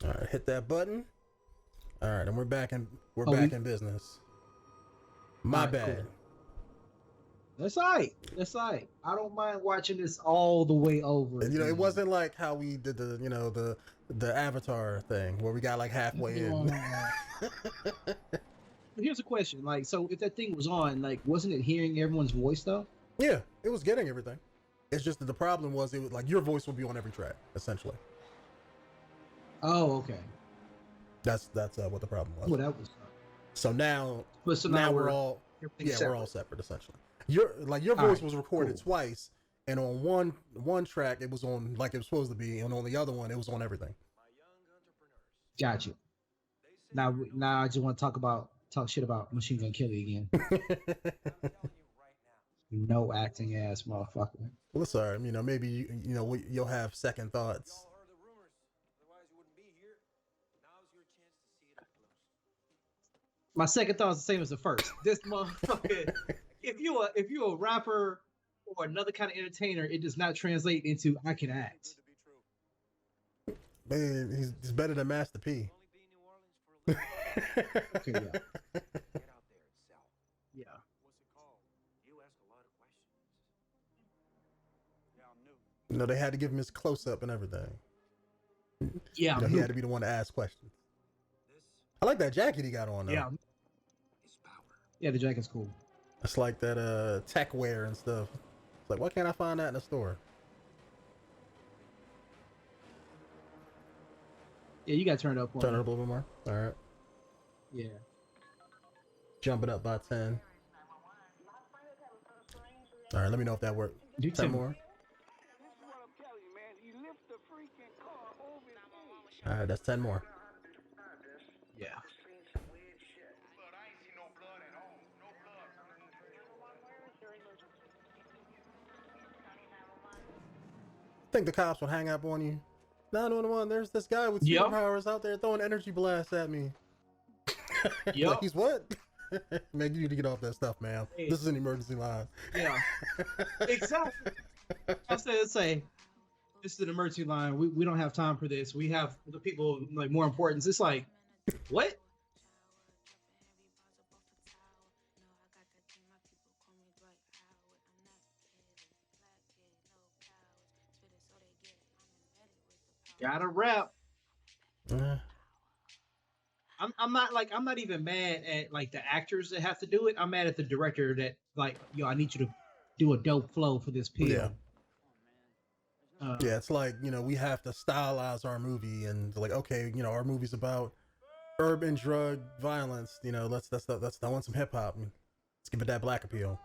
All right, hit that button. All right, and we're back in business. My right, bad. cool. That's all right. That's all right. I don't mind watching this all the way over. And, it again. wasn't like how we did the Avatar thing where we got like halfway in. But here's a question: like, so if that thing was on, like, wasn't it hearing everyone's voice though? Yeah, it was getting everything. It's just that the problem was it was like your voice would be on every track essentially. Oh, okay. That's what the problem was. Well, that was. So now, But so now we're all separate. we're all separate essentially. Your voice was recorded twice, and on one track it was on like it was supposed to be, and on the other one it was on everything. Got you. Now I just want to talk shit about Machine Gun Kelly again. No acting ass motherfucker. Well, sorry, maybe you'll have second thoughts. My second thought is the same as the first. This motherfucker. if you a rapper or another kind of entertainer, it does not translate into I can act. Man, he's better than Master P. Okay, yeah. Yeah. They had to give him his close up and everything. Yeah. He had to be the one to ask questions. I like that jacket he got on though. Yeah. Yeah, the jacket's cool. It's like that tech wear and stuff. It's like, why can't I find that in the store? Yeah, you got turned up. Turn it up a little bit more. All right. Yeah. Jump it up by 10. All right, let me know if that worked. Do 10 more. All right, that's 10 more. Yeah. Think the cops would hang up on you? 911, there's this guy with superpowers out there throwing energy blasts at me. Yeah. Like, he's what? Man, you need to get off that stuff, man. Hey. This is an emergency line. Yeah. Exactly. I say, this is an emergency line. We don't have time for this. We have the people like more importance. It's like, what? Gotta rap. I'm not even mad at like the actors that have to do it. I'm mad at the director that like, I need you to do a dope flow for this pill. Yeah. Yeah, it's like, we have to stylize our movie and like, okay, our movie's about urban drug violence. Let's I want some hip hop. Let's give it that black appeal.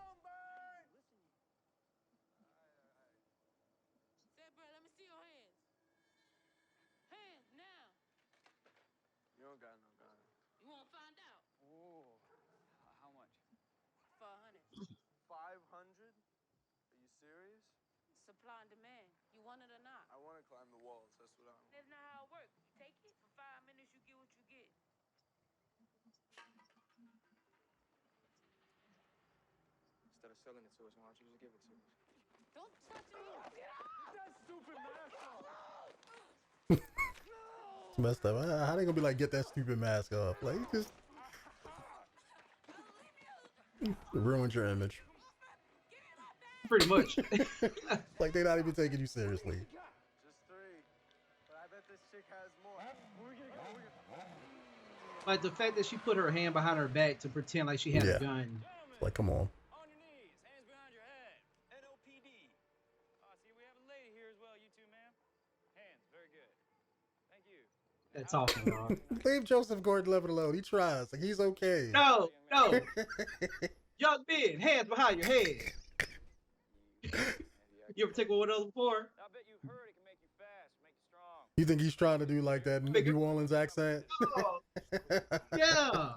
Supply and demand. You want it or not? I want to climb the walls. That's what I want. That's not how it works. Take it for 5 minutes. You get what you get. Instead of selling it to us, why don't you just give it to us? Don't touch me. That stupid mask off. It's messed up. How they gonna be like, get that stupid mask off? Like, just ruined your image. Pretty much. Like they're not even taking you seriously. Just 3. But I bet this chick has more. Like the fact that she put her hand behind her back to pretend like she had a gun. Like, come on. On your knees, hands behind your head. NOPD. See, we have a lady here as well. You too, ma'am. Hands, very good. Thank you. That's awesome, dog. Leave Joseph Gordon-Levitt alone. He tries. Like, he's okay. No. Young men, hands behind your head. You ever take one of those before? I bet you've heard it can make you fast, make you strong. You think he's trying to do like that New Orleans accent? Oh, yeah.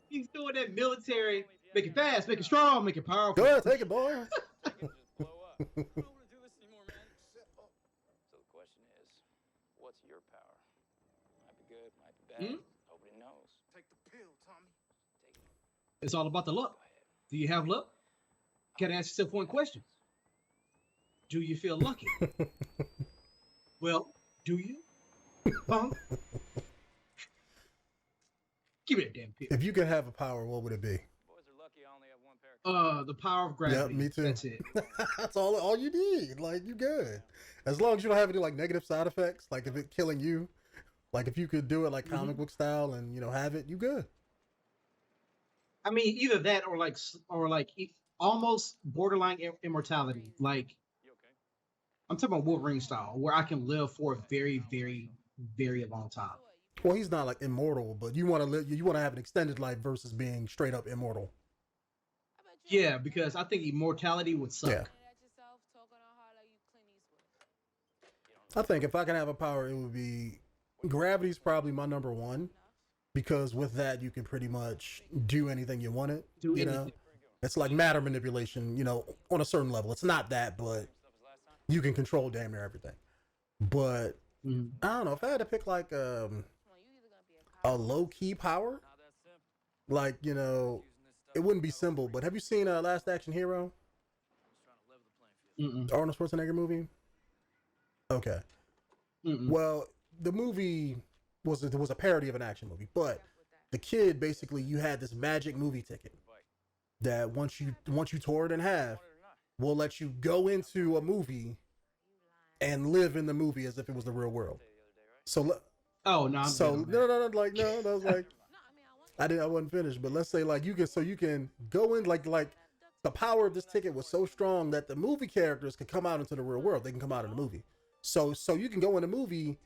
He's doing that military, make it fast, make it strong, make it powerful. Go ahead, take it, boy. Just blow up. I don't want to do this anymore, man. So the question is, what's your power? Might be good, might be bad. Nobody knows. Take the pill, Tommy. Take it. It's all about the luck. Do you have luck? Gotta ask yourself one question. Do you feel lucky? Well, do you? Punk? Give me that damn pill. If you could have a power, what would it be? Boys are lucky I only have one pair of The power of Yep, gravity. me too. That's it. That's all you need. Like, you good. As long as you don't have any like negative side effects, like if it killing you, like if you could do it like comic book style and have it, you good. I mean, either that or almost borderline immortality. Like You okay? I'm talking about Wolverine style, where I can live for a very, very, very long time. Well, he's not like immortal, but you want to live. You want to have an extended life versus being straight up immortal. Yeah, because I think immortality would suck. Yeah. I think if I can have a power, it would be gravity's probably my number one, because with that you can pretty much do anything you want it. Do you know, anything. it's like matter manipulation. On a certain level, it's not that, but you can control damn near everything. But I don't know if I had to pick like a low key power, like it wouldn't be simple. But have you seen Last Action Hero? The Arnold Schwarzenegger movie. Okay. Well, the movie was a parody of an action movie, but the kid basically, you had this magic movie ticket that once you tore it in half, will let you go into a movie and live in the movie as if it was the real world. So Oh no! no, like no, that was like I wasn't finished, but let's say like you can go in like the power of this ticket was so strong that the movie characters could come out into the real world. They can come out in the movie. So you can go in a movie,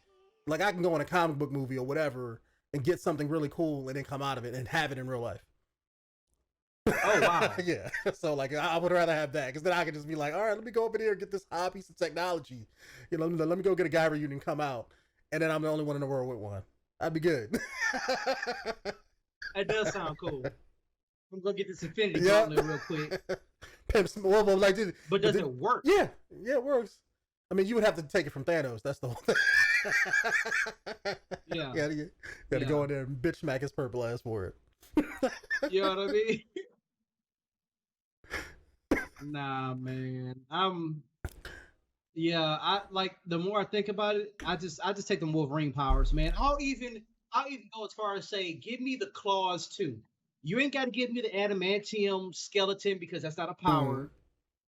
like I can go in a comic book movie or whatever and get something really cool and then come out of it and have it in real life. Oh wow! Yeah. So like I would rather have that, because then I could just be like, all right, let me go up in here and get this hot piece of technology. Let me go get a guy reunion, come out, and then I'm the only one in the world with one. That'd be good. That does sound cool. I'm gonna get this Infinity Gauntlet real quick. But does it work? Yeah, it works. I mean, you would have to take it from Thanos. That's the whole thing. Yeah. You gotta go in there and bitch smack his purple ass for it. You know what I mean? Nah, man. I like, the more I think about it, I just take them Wolverine powers, man. I'll even go as far as say, give me the claws too. You ain't got to give me the adamantium skeleton, because that's not a power.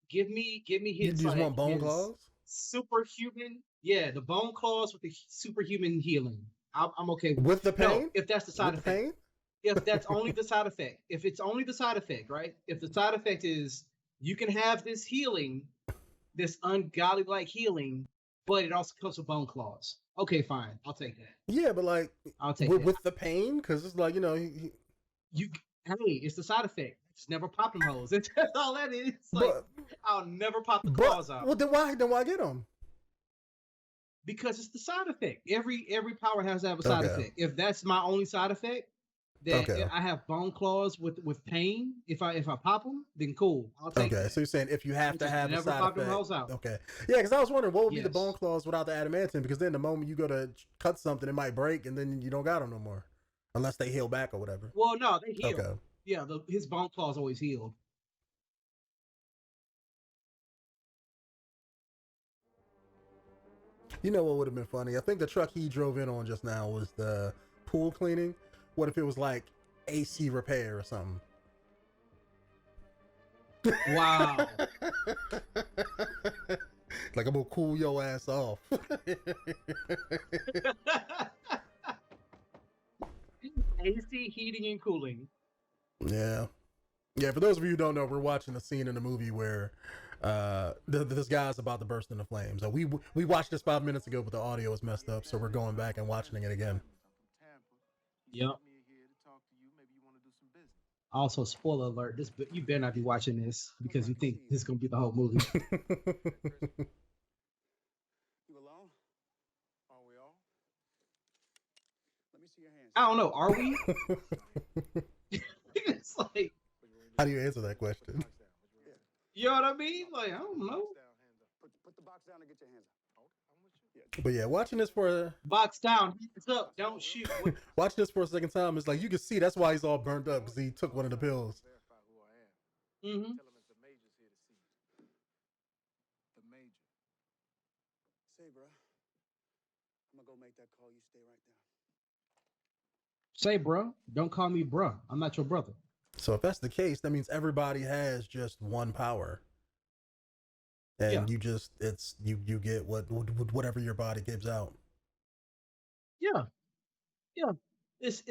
Give me You his, just want bone claws? Superhuman. Yeah, the bone claws with the superhuman healing. I'm okay with the pain. No, if that's the side with effect. The pain? If that's only the side effect. If it's only the side effect, right? If the side effect is you can have this healing, this ungodly like healing, but it also comes with bone claws. Okay, fine. I'll take that. Yeah, but like I'll take with the pain, because it's like hey, it's the side effect. Just never pop them hoes. That's all that is. It's like, I'll never pop the claws out. Well, then why get them? Because it's the side effect. Every power has to have a side effect. If that's my only side effect, that I have bone claws with pain. If I pop them, then cool. I'll take that. So you're saying if you have to have a side effect. Them hoes out. Okay. Yeah, because I was wondering what would be the bone claws without the adamantium, because then the moment you go to cut something, it might break, and then you don't got them no more, unless they heal back or whatever. Well, no, they heal. Okay. Yeah, his bone claws always healed. You know what would have been funny? I think the truck he drove in on just now was the pool cleaning. What if it was like AC repair or something? Wow. Like, I'm gonna cool your ass off. AC heating and cooling. Yeah. For those of you who don't know, we're watching a scene in the movie where this guy's about to burst into flames. We watched this 5 minutes ago, but the audio is messed up, so we're going back and watching it again. Yep. Also, spoiler alert: you better not be watching this, because you think this is gonna be the whole movie. You alone? Are we all? Let me see your hands. I don't know. Are we? It's like, how do you answer that question? You know what I mean? Like, I don't know. Put the box down and get your hands up. I'm with you. But yeah, watching this for box down, hands up, don't shoot. Watching this for a second time, it's like you can see that's why he's all burnt up, because he took one of the pills. Mm-hmm. Tell him it's the major's here to see you. The major. Say, bro, I'm gonna go make that call. You stay right there. Say, bro, don't call me bro. I'm not your brother. So if that's the case, that means everybody has just one power, and Yeah. you just you get whatever your body gives out. Yeah. Yeah. It's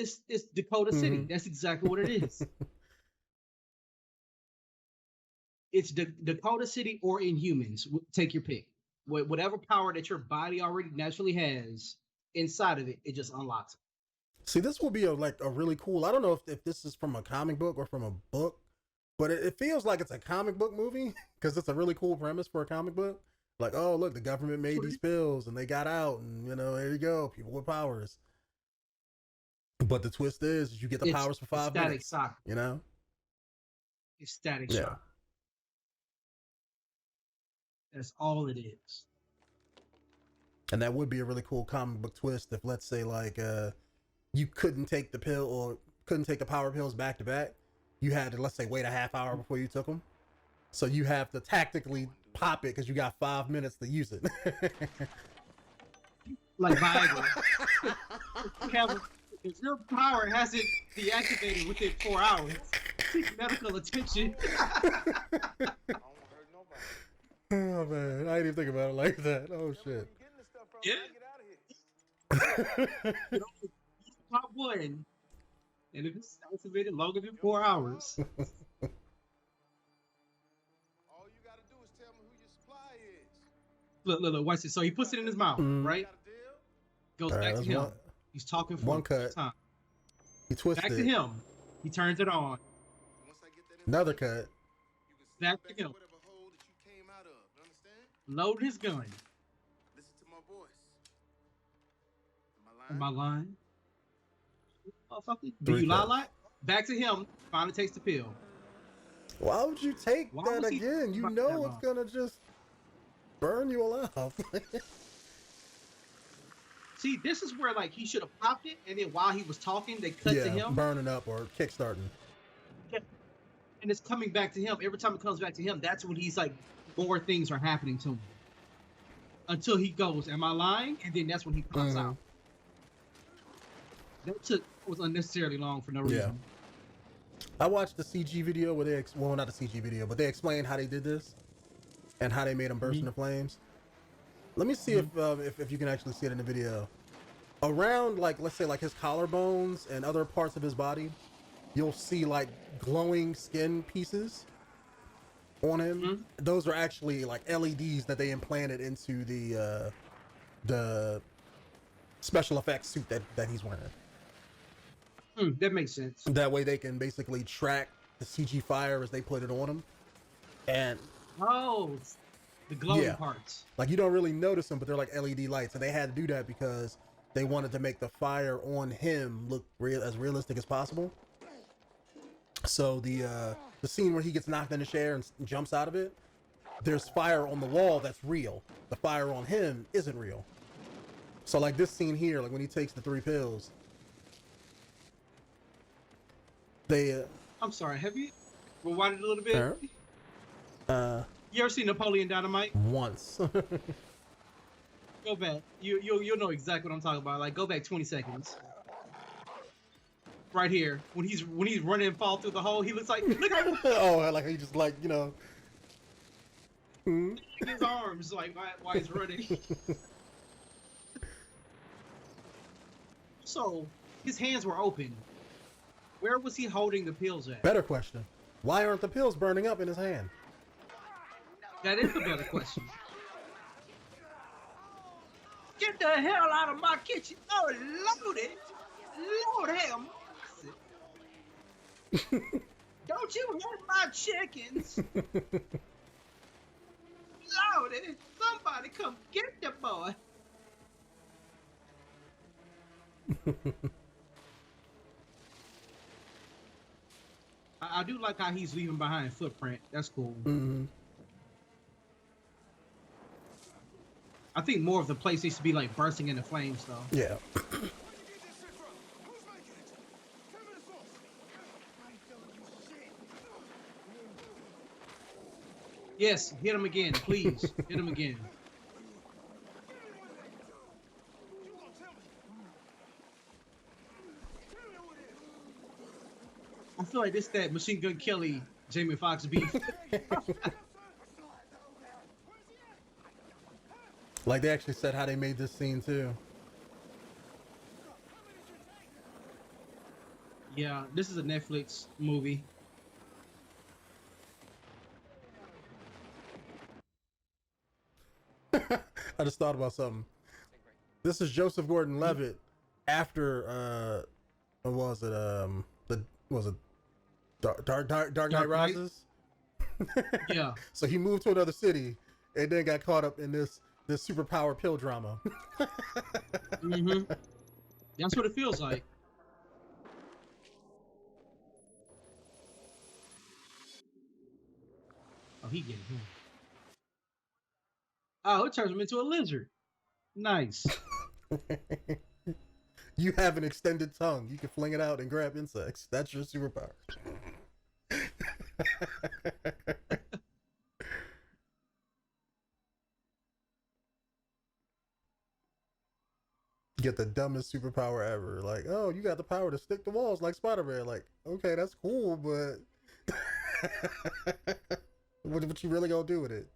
Dakota City. Mhm. That's exactly what it is. It's Dakota City or Inhumans. Take your pick. Whatever power that your body already naturally has inside of it, it just unlocks it. See, this will be a really cool. I don't know if this is from a comic book or from a book, but it feels like it's a comic book movie because it's a really cool premise for a comic book. Like, oh look, the government made these pills and they got out, and there you go, people with powers. But the twist is you get the powers for 5 static minutes. shock. It's static shock. That's all it is. And that would be a really cool comic book twist if, let's say, like you couldn't take the pill or couldn't take the power pills back to back. You had to, let's say, wait a half hour before you took them. So you have to tactically pop it because you got 5 minutes to use it. Like Viagra. If your power hasn't deactivated within 4 hours, seek medical attention. Oh man, I didn't even think about it like that. Oh shit. Yeah. Pop one, and if it's activated longer than 4 hours. All you gotta do is tell me who your supply is. Look, watch this. So he puts it in his mouth, right? Goes back to him. He's talking for one cut. Time. He twists back it. to him. He turns it on. Another cut. Back to him. Load his gun. Listen to my voice. Am I lying? Do you lie a lot? Back to him. Finally takes the pill. Why would you take that again? You know it's gonna just burn you alive. See, this is where like he should have popped it, and then while he was talking, they cut to him burning up or kickstarting. Yeah. And it's coming back to him. Every time it comes back to him, that's when he's like, more things are happening to him. Until he goes, "Am I lying?" And then that's when he pops out. That was unnecessarily long for no reason. Yeah. I watched the CG video where they not the CG video, but they explained how they did this and how they made him burst into flames. Let me see if you can actually see it in the video. Around like, let's say like his collarbones and other parts of his body, you'll see like glowing skin pieces on him. Those are actually like LEDs that they implanted into the special effects suit that he's wearing. That makes sense. That way they can basically track the CG fire as they put it on him. And the glowing parts. Like you don't really notice them, but they're like LED lights, and they had to do that because they wanted to make the fire on him look as realistic as possible. So the scene where he gets knocked in the chair and jumps out of it, there's fire on the wall that's real. The fire on him isn't real. So like this scene here, like when he takes the 3 pills, they I'm sorry, have you rewind it a little bit? You ever seen Napoleon Dynamite? Once. Go back. You'll know exactly what I'm talking about. Like go back 20 seconds. Right here, when he's running and fall through the hole, he looks like oh, like he just like his arms like while he's running. So his hands were open. Where was he holding the pills at? Better question. Why aren't the pills burning up in his hand? That is the better question. Get the hell out of my kitchen! Oh, load it! Lord have mercy! Don't you hurt my chickens! Lordy, somebody come get the boy! I do like how he's leaving behind a footprint. That's cool. I think more of the place needs to be like bursting into flames, though. Yeah. Yes, hit him again, please. Hit him again. I feel like this that Machine Gun Kelly, Jamie Foxx beef. Like they actually said how they made this scene too. Yeah, this is a Netflix movie. I just thought about something. This is Joseph Gordon-Levitt after what was it Dark Knight Knight? Rises? Yeah. So he moved to another city and then got caught up in this superpower pill drama. Mm-hmm. That's what it feels like. Oh, he getting him. Oh, it turns him into a lizard. Nice. You have an extended tongue. You can fling it out and grab insects. That's your superpower. Get the dumbest superpower ever. Like, oh, you got the power to stick to walls like Spider-Man. Like, okay, that's cool, but what you really gonna do with it?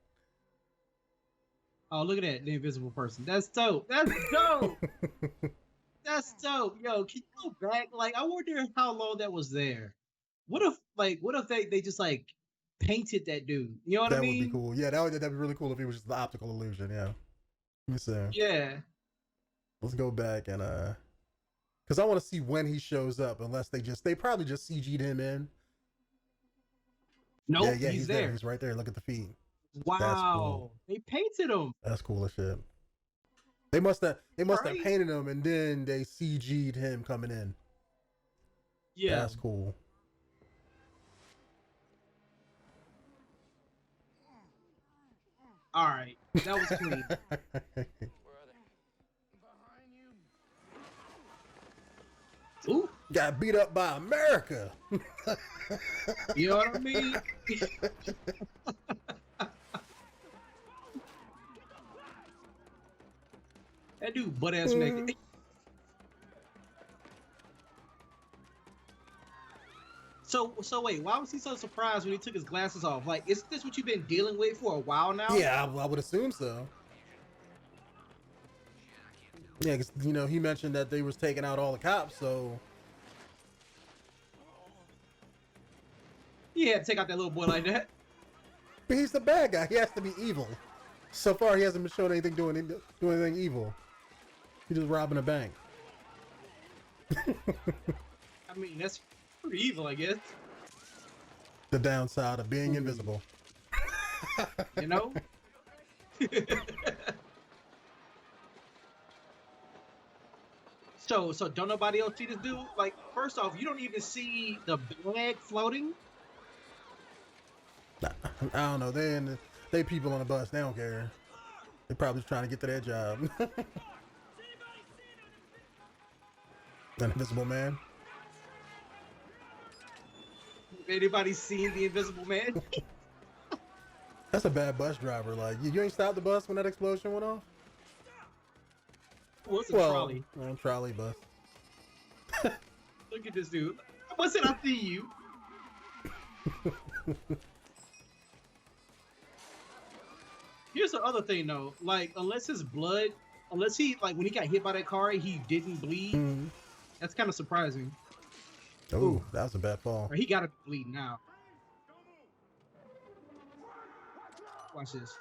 Oh, look at that, the invisible person. That's dope. That's dope. That's dope. Yo, can you go back? Like, I wonder how long that was there. What if they just like painted that dude? You know what I That mean? would be cool. Yeah, that'd be really cool if it was just the optical illusion. Yeah. Let me see. Yeah. Let's go back and because I want to see when he shows up. Unless they probably just CG'd him in. Nope, Yeah, he's there. He's right there. Look at the feet. Wow. Cool. They painted him. That's cool as shit. They must have painted him and then they CG'd him coming in. Yeah. That's cool. All right. That was clean. Where are they? Ooh. Got beat up by America. You know what I mean? That dude butt ass naked. So wait, why was he so surprised when he took his glasses off? Like, isn't this what you've been dealing with for a while now? Yeah, I would assume so. Yeah, because he mentioned that they was taking out all the cops, so He had to take out that little boy like that. but he's the bad guy. He has to be evil. So far, he hasn't been shown anything doing anything evil. He's just robbing a bank. I mean, that's pretty evil, I guess. The downside of being invisible. You know? So don't nobody else see this dude? Like, first off, you don't even see the bag floating. I don't know. They people on the bus. They don't care. They're probably trying to get to their job. An invisible man. Anybody seen the Invisible Man? That's a bad bus driver. Like you ain't stopped the bus when that explosion went off. What's a trolley? Trolley bus. Look at this dude. I said I see you. Here's the other thing though. Like, unless he like when he got hit by that car, he didn't bleed. Mm-hmm. That's kind of surprising. Oh, that was a bad fall. Or he gotta be bleeding now. Watch this.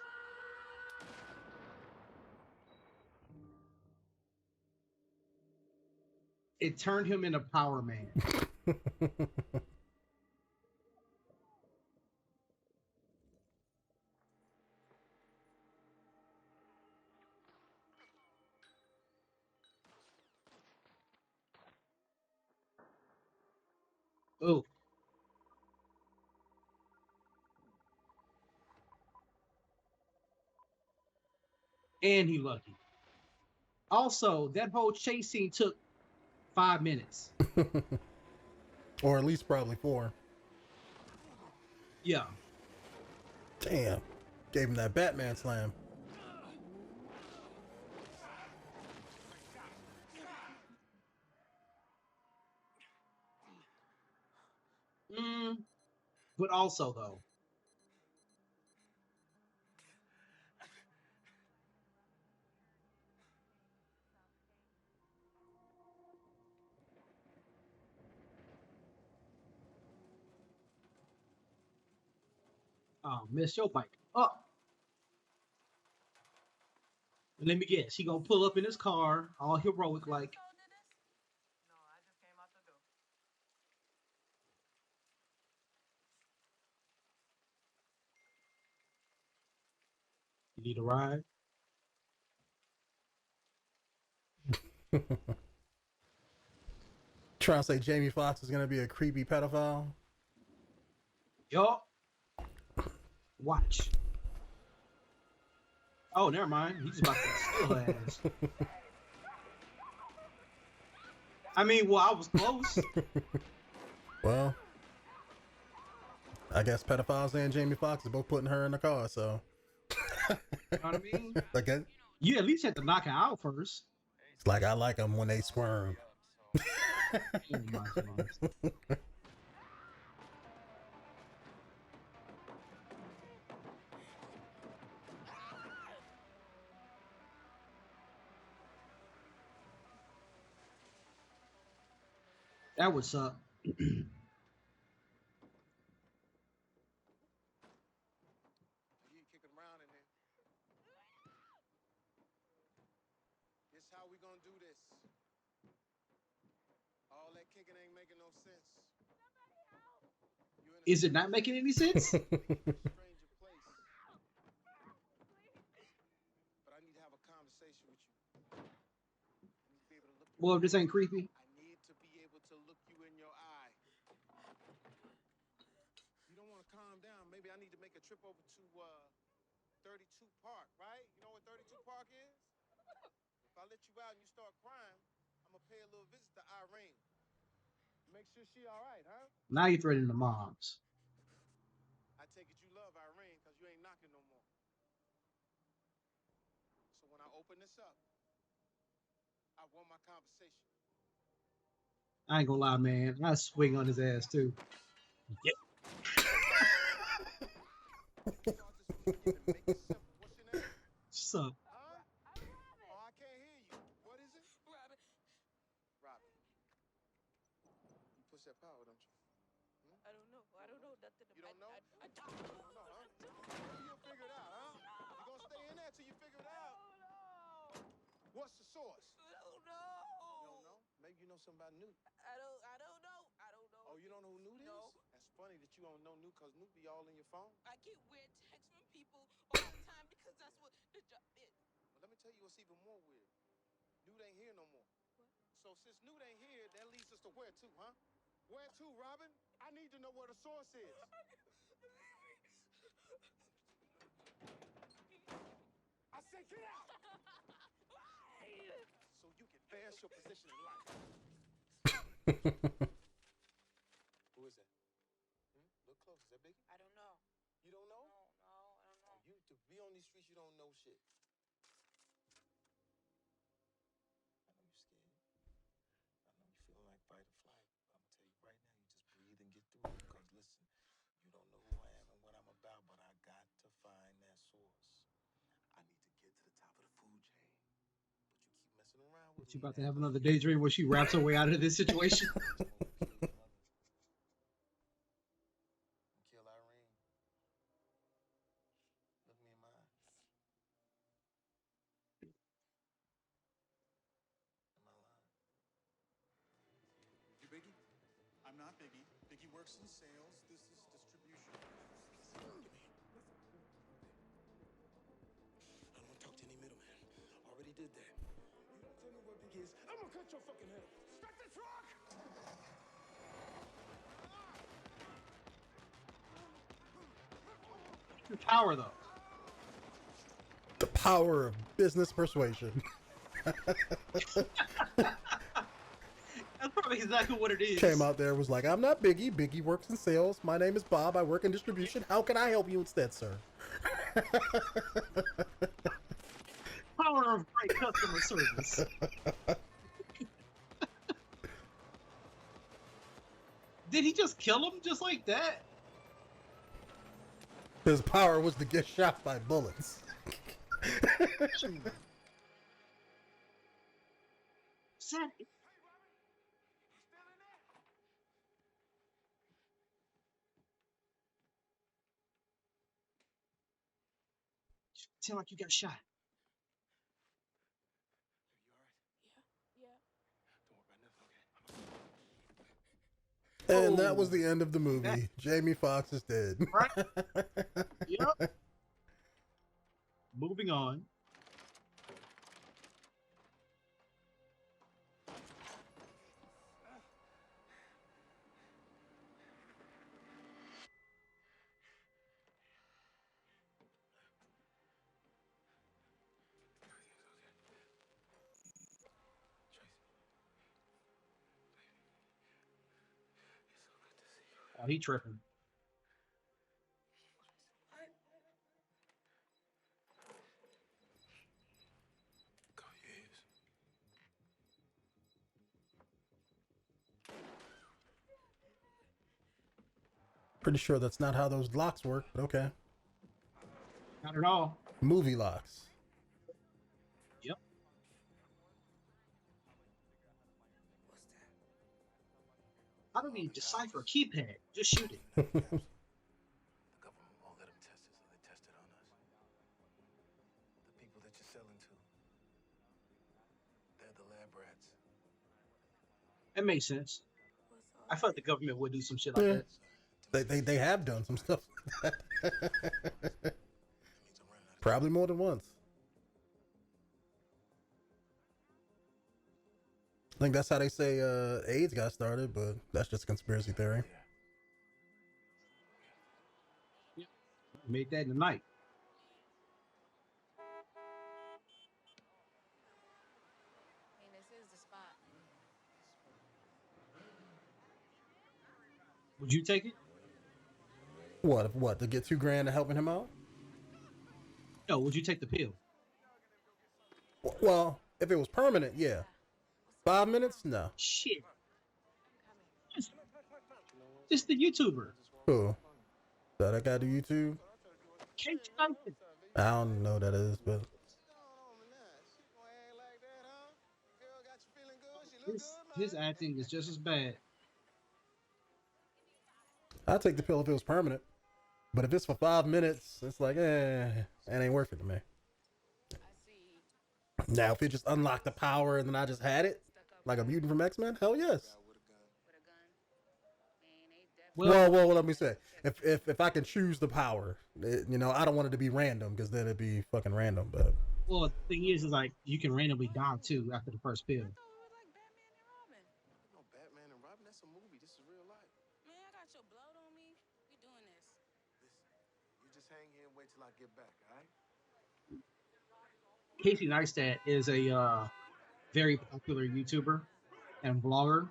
It turned him into Power Man. Oh. And he lucky. Also, that whole chase scene took 5 minutes. Or at least probably 4. Yeah. Damn. Gave him that Batman slam. But also though, miss your bike up. And let me guess, he gonna pull up in his car, all heroic like. You need a ride? Trying to say Jamie Foxx is gonna be a creepy pedophile. Yup. Watch. Oh, never mind. He's about to steal her ass. I mean, well, I was close. Well, I guess pedophiles and Jamie Foxx are both putting her in the car, so. You know what I mean? Okay. You at least had to knock her out first. It's like I like them when they squirm. Oh my God. That would suck. You kicking around in there. This how we gonna do this. All that kicking ain't making no sense. You in a Is it not making any sense? stranger place. But I need to have a conversation with you. I need to be able to look you Well, if this ain't creepy. I need to be able to look you in your eye. You don't want to calm down. Maybe I need to make a trip over to 32 Park, right? You know what 32 Park is? If I let you out and you start crying, I'm gonna pay a little visit to Irene. Make sure she all right, huh? Now you're threatening the moms. I take it you love Irene because you ain't knocking no more. So when I open this up, I want my conversation. I ain't gonna lie, man. I swing on his ass too. Yep. Start this from the beginning. Make it simple. What's your name? What's up? Huh? Oh, I can't hear you. What is it? Robin. Robin. You push that power, don't you? I don't know. I don't know nothing. You don't know? I don't know. You don't know, huh? You'll figure it out, huh? You gonna stay in there till you figure it out. What's the source? I don't know. You don't know? Maybe you know something about Newt. I don't know. I don't know. Oh, you don't know who Newt No. is? That's funny that you don't know Newt because Newt be all in your phone. I get weird texts from people all the time because that's what the job is. Well, let me tell you what's even more weird. Newt ain't here no more. What? So since Newt ain't here, that leads us to where to, huh? Where to, Robin? I need to know where the source is. I said get out! So you can advance your position in life. Who is that? Look close. Is that Biggie? I don't know. You don't know? No, I don't know. You to be on these streets, you don't know shit. I know you're scared. I know you're feeling like fight or flight. But I'm gonna tell you right now, you just breathe and get through it. Because listen, you don't know who I am and what I'm about, but I got to find that source. I need to get to the top of the food chain. But you keep messing around with She me. about to have another daydream where she raps her way out of this situation. Kill Irene. Look me in my eye. Am I lying? You Biggie? I'm not Biggie. Biggie works in sales. This is distribution. I don't want to talk to any middleman. Already did that. You don't tell me what Biggie is. I'm gonna cut your fucking head off. Start the truck! The power, though. The power of business persuasion. That's probably exactly what it is. Came out there, was like, I'm not Biggie. Biggie works in sales. My name is Bob. I work in distribution. How can I help you instead, sir? Power of great customer service. Did he just kill him just like that? His power was to get shot by bullets. Son, sound like you got shot. Yeah. Don't worry about nothing, okay? And that was Oh, the end of the that movie. Jamie Foxx is dead. right? Yep. Moving on. Oh, he tripping. Call your ears. Pretty sure that's not how those locks work, but okay. Not at all. Movie locks. Yep. I don't need to decipher a keypad. Just shoot it. The government won't let them test it, so they test it on us. The people that you're selling to, they're the lab rats. That makes sense. I thought the government would do some shit like Yeah. that. They have done some stuff like that. That means I'm running out of Probably more than once. I think that's how they say AIDS got started, but that's just a conspiracy theory. Made that in the night. I mean, this is the spot. Would you take it? What? To get $2,000 to helping him out? No. Would you take the pill? Well, if it was permanent, yeah. 5 minutes? No. Shit. Just the YouTuber. Who? That guy do YouTube? Kate Tyson. I don't know who that is, but His acting is just as bad. I'd take the pill if it was permanent. But if it's for 5 minutes, it's like, it ain't worth it to me. I see. Now, if it just unlocked the power and then I just had it, like a mutant from X-Men, hell yes. With a gun. I mean, they definitely. Well, Well, let me say, if I can choose the power, I don't want it to be random because then it'd be fucking random. But well, the thing is like you can randomly die too after the first pill. I thought it was like Batman and Robin. No, Batman and Robin, that's a movie. This is real life. Man, I got your blood on me. We doing this. Listen, you just hang here and wait till I get back, all right? Casey Neistat is a very popular YouTuber and vlogger,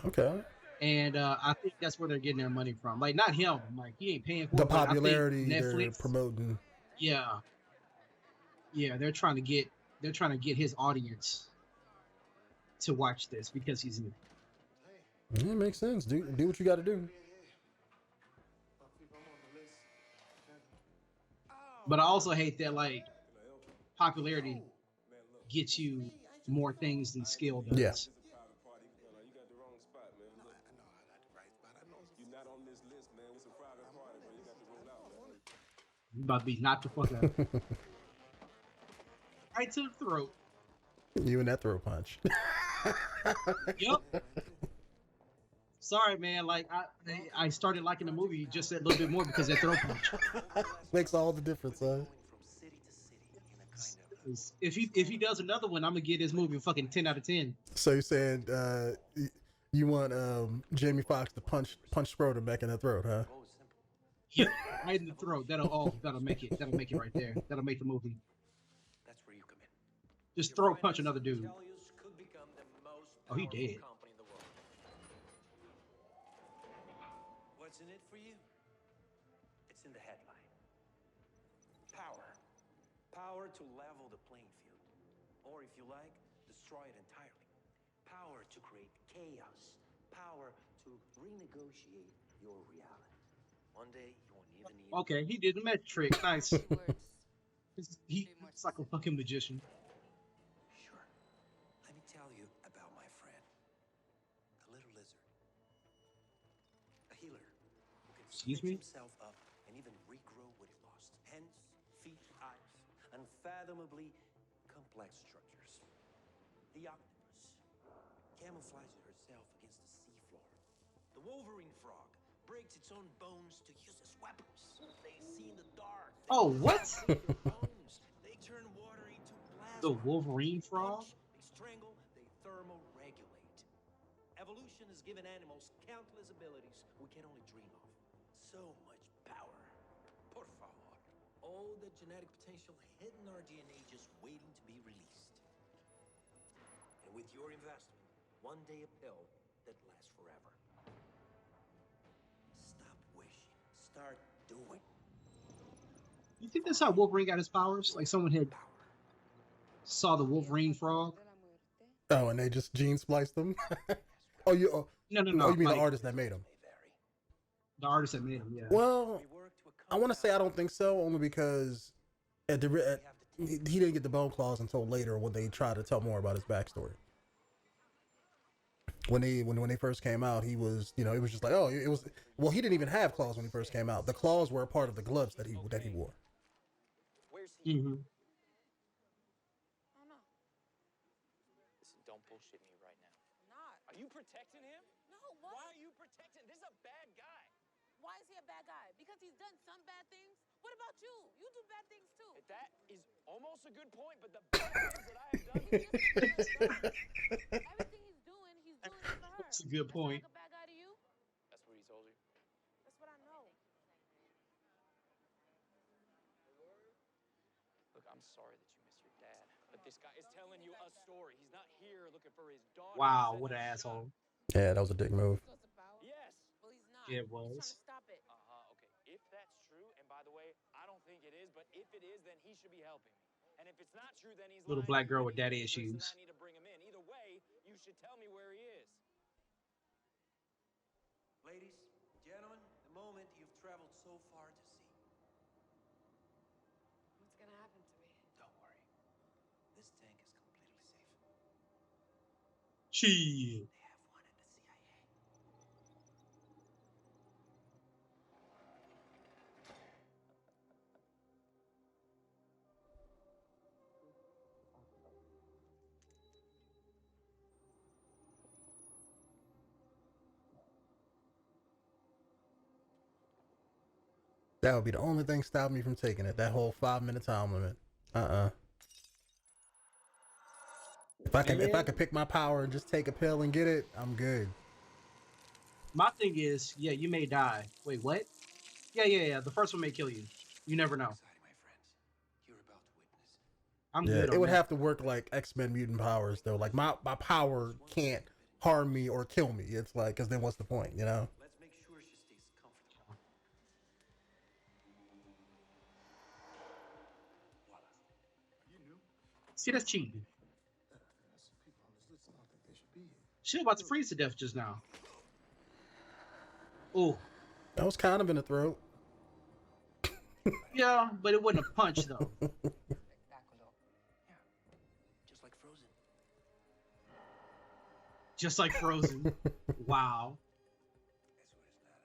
okay, and I think that's where they're getting their money from. Like, not him. Like, he ain't paying for the it. But I think popularity they're Netflix, promoting. yeah, they're trying to get his audience to watch this because he's new. Yeah, it makes sense. Do what you got to do. My people, I'm on the list. But I also hate that like popularity gets you more things than skill does. Yeah. You about to be knocked the fuck out. Right to the throat. You and that throat punch. Yep. Sorry, man. Like I started liking the movie just a little bit more because of that throat punch. Makes all the difference, huh? If he does another one, I'm gonna give this movie a fucking 10 out of 10. So you're saying you want Jamie Foxx to punch Scrotum back in the throat, huh? Yep, right in the throat. That'll make it. That'll make it right there. That'll make the movie. That's where you come in. Just throat punch another dude. Could become the most Oh, he powerful dead. company in the world. What's in it for you? It's in the headline. Power. Power to level the playing field. Or if you like, destroy it entirely. Power to create chaos. Power to renegotiate your reality. One day you won't even need. Okay, he did the magic trick. Nice. He works. He's like a fucking magician. Sure. Let me tell you about my friend, a little lizard, a healer who can Excuse stitch me? himself up and even regrow what he lost. Hands, feet, eyes, unfathomably complex structures. The octopus camouflages herself against the seafloor. The wolverine frog breaks its own bones to use as weapons. They see in the dark. They Oh, what? break their bones. They turn water into plasma. The Wolverine frog? They strangle, they thermoregulate. Evolution has given animals countless abilities we can only dream of. So much power. Por favor. All the genetic potential hidden in our DNA just waiting to be released. And with your investment, one day a pill that lasts forever. Stop wishing. Start doing. You think that's how Wolverine got his powers? Like someone had saw the Wolverine frog? Oh, and they just gene spliced them. Oh, you? Oh, No, you mean like, the artist that made them? They vary. the artist that made him, yeah. Well, We work to I want to say I accomplish- don't think so, only because he didn't get the bone claws until later when they tried to tell more about his backstory. When they first came out, he was, it was just like, oh, it was. Well, he didn't even have claws when he first came out. The claws were a part of the gloves that he wore. Where's he? Mm-hmm. I don't know. Listen, don't bullshit me right now. Not. Are you protecting him? No, what? Why are you protecting? This is a bad guy. Why is he a bad guy? Because he's done some bad things? What about you? You do bad things too. That is almost a good point, but the bad things that I have done. He's just a good guy. Everything he's doing it for her. That's a good point. Like a bad guy to you? That's what he told you. That's what I know. Look, I'm sorry that you miss your dad, but this guy is telling you a story. He's not here looking for his daughter. Wow, He what an said he's asshole. Yeah, that was a dick move. So it's about? Yes. Well, he's not. Yeah, it He's trying was. to stop it. Okay. If that's true, and by the way, I don't think it is, but if it is, then he should be helping me. And if it's not true, then he's Little lying black to you girl and with he's daddy dangerous, and issues. I need to bring him in. Either way, you should tell me where he is. Ladies, gentlemen, the moment you've traveled so far to see. What's gonna happen to me? Don't worry. This tank is completely safe. Shit. They have one at the CIA. That would be the only thing stopping me from taking it. That whole 5-minute time limit. If I can pick my power and just take a pill and get it, I'm good. My thing is, yeah, you may die. Wait, what? Yeah. The first one may kill you. You never know. Exciting, my friends. You're about to witness. I'm Yeah, good on it would that. have to work like X-Men mutant powers though. Like my power can't harm me or kill me. It's like, cause then what's the point, you know? Let's make sure she stays comfortable. See, that's cheating. There's some people on this list. I don't think they should be here. Shit about to freeze to death just now. Oh, That was kind of in the throat. yeah, but it wasn't a punch though. Yeah. Just like Frozen. Just like Frozen. Wow. Eso es nada.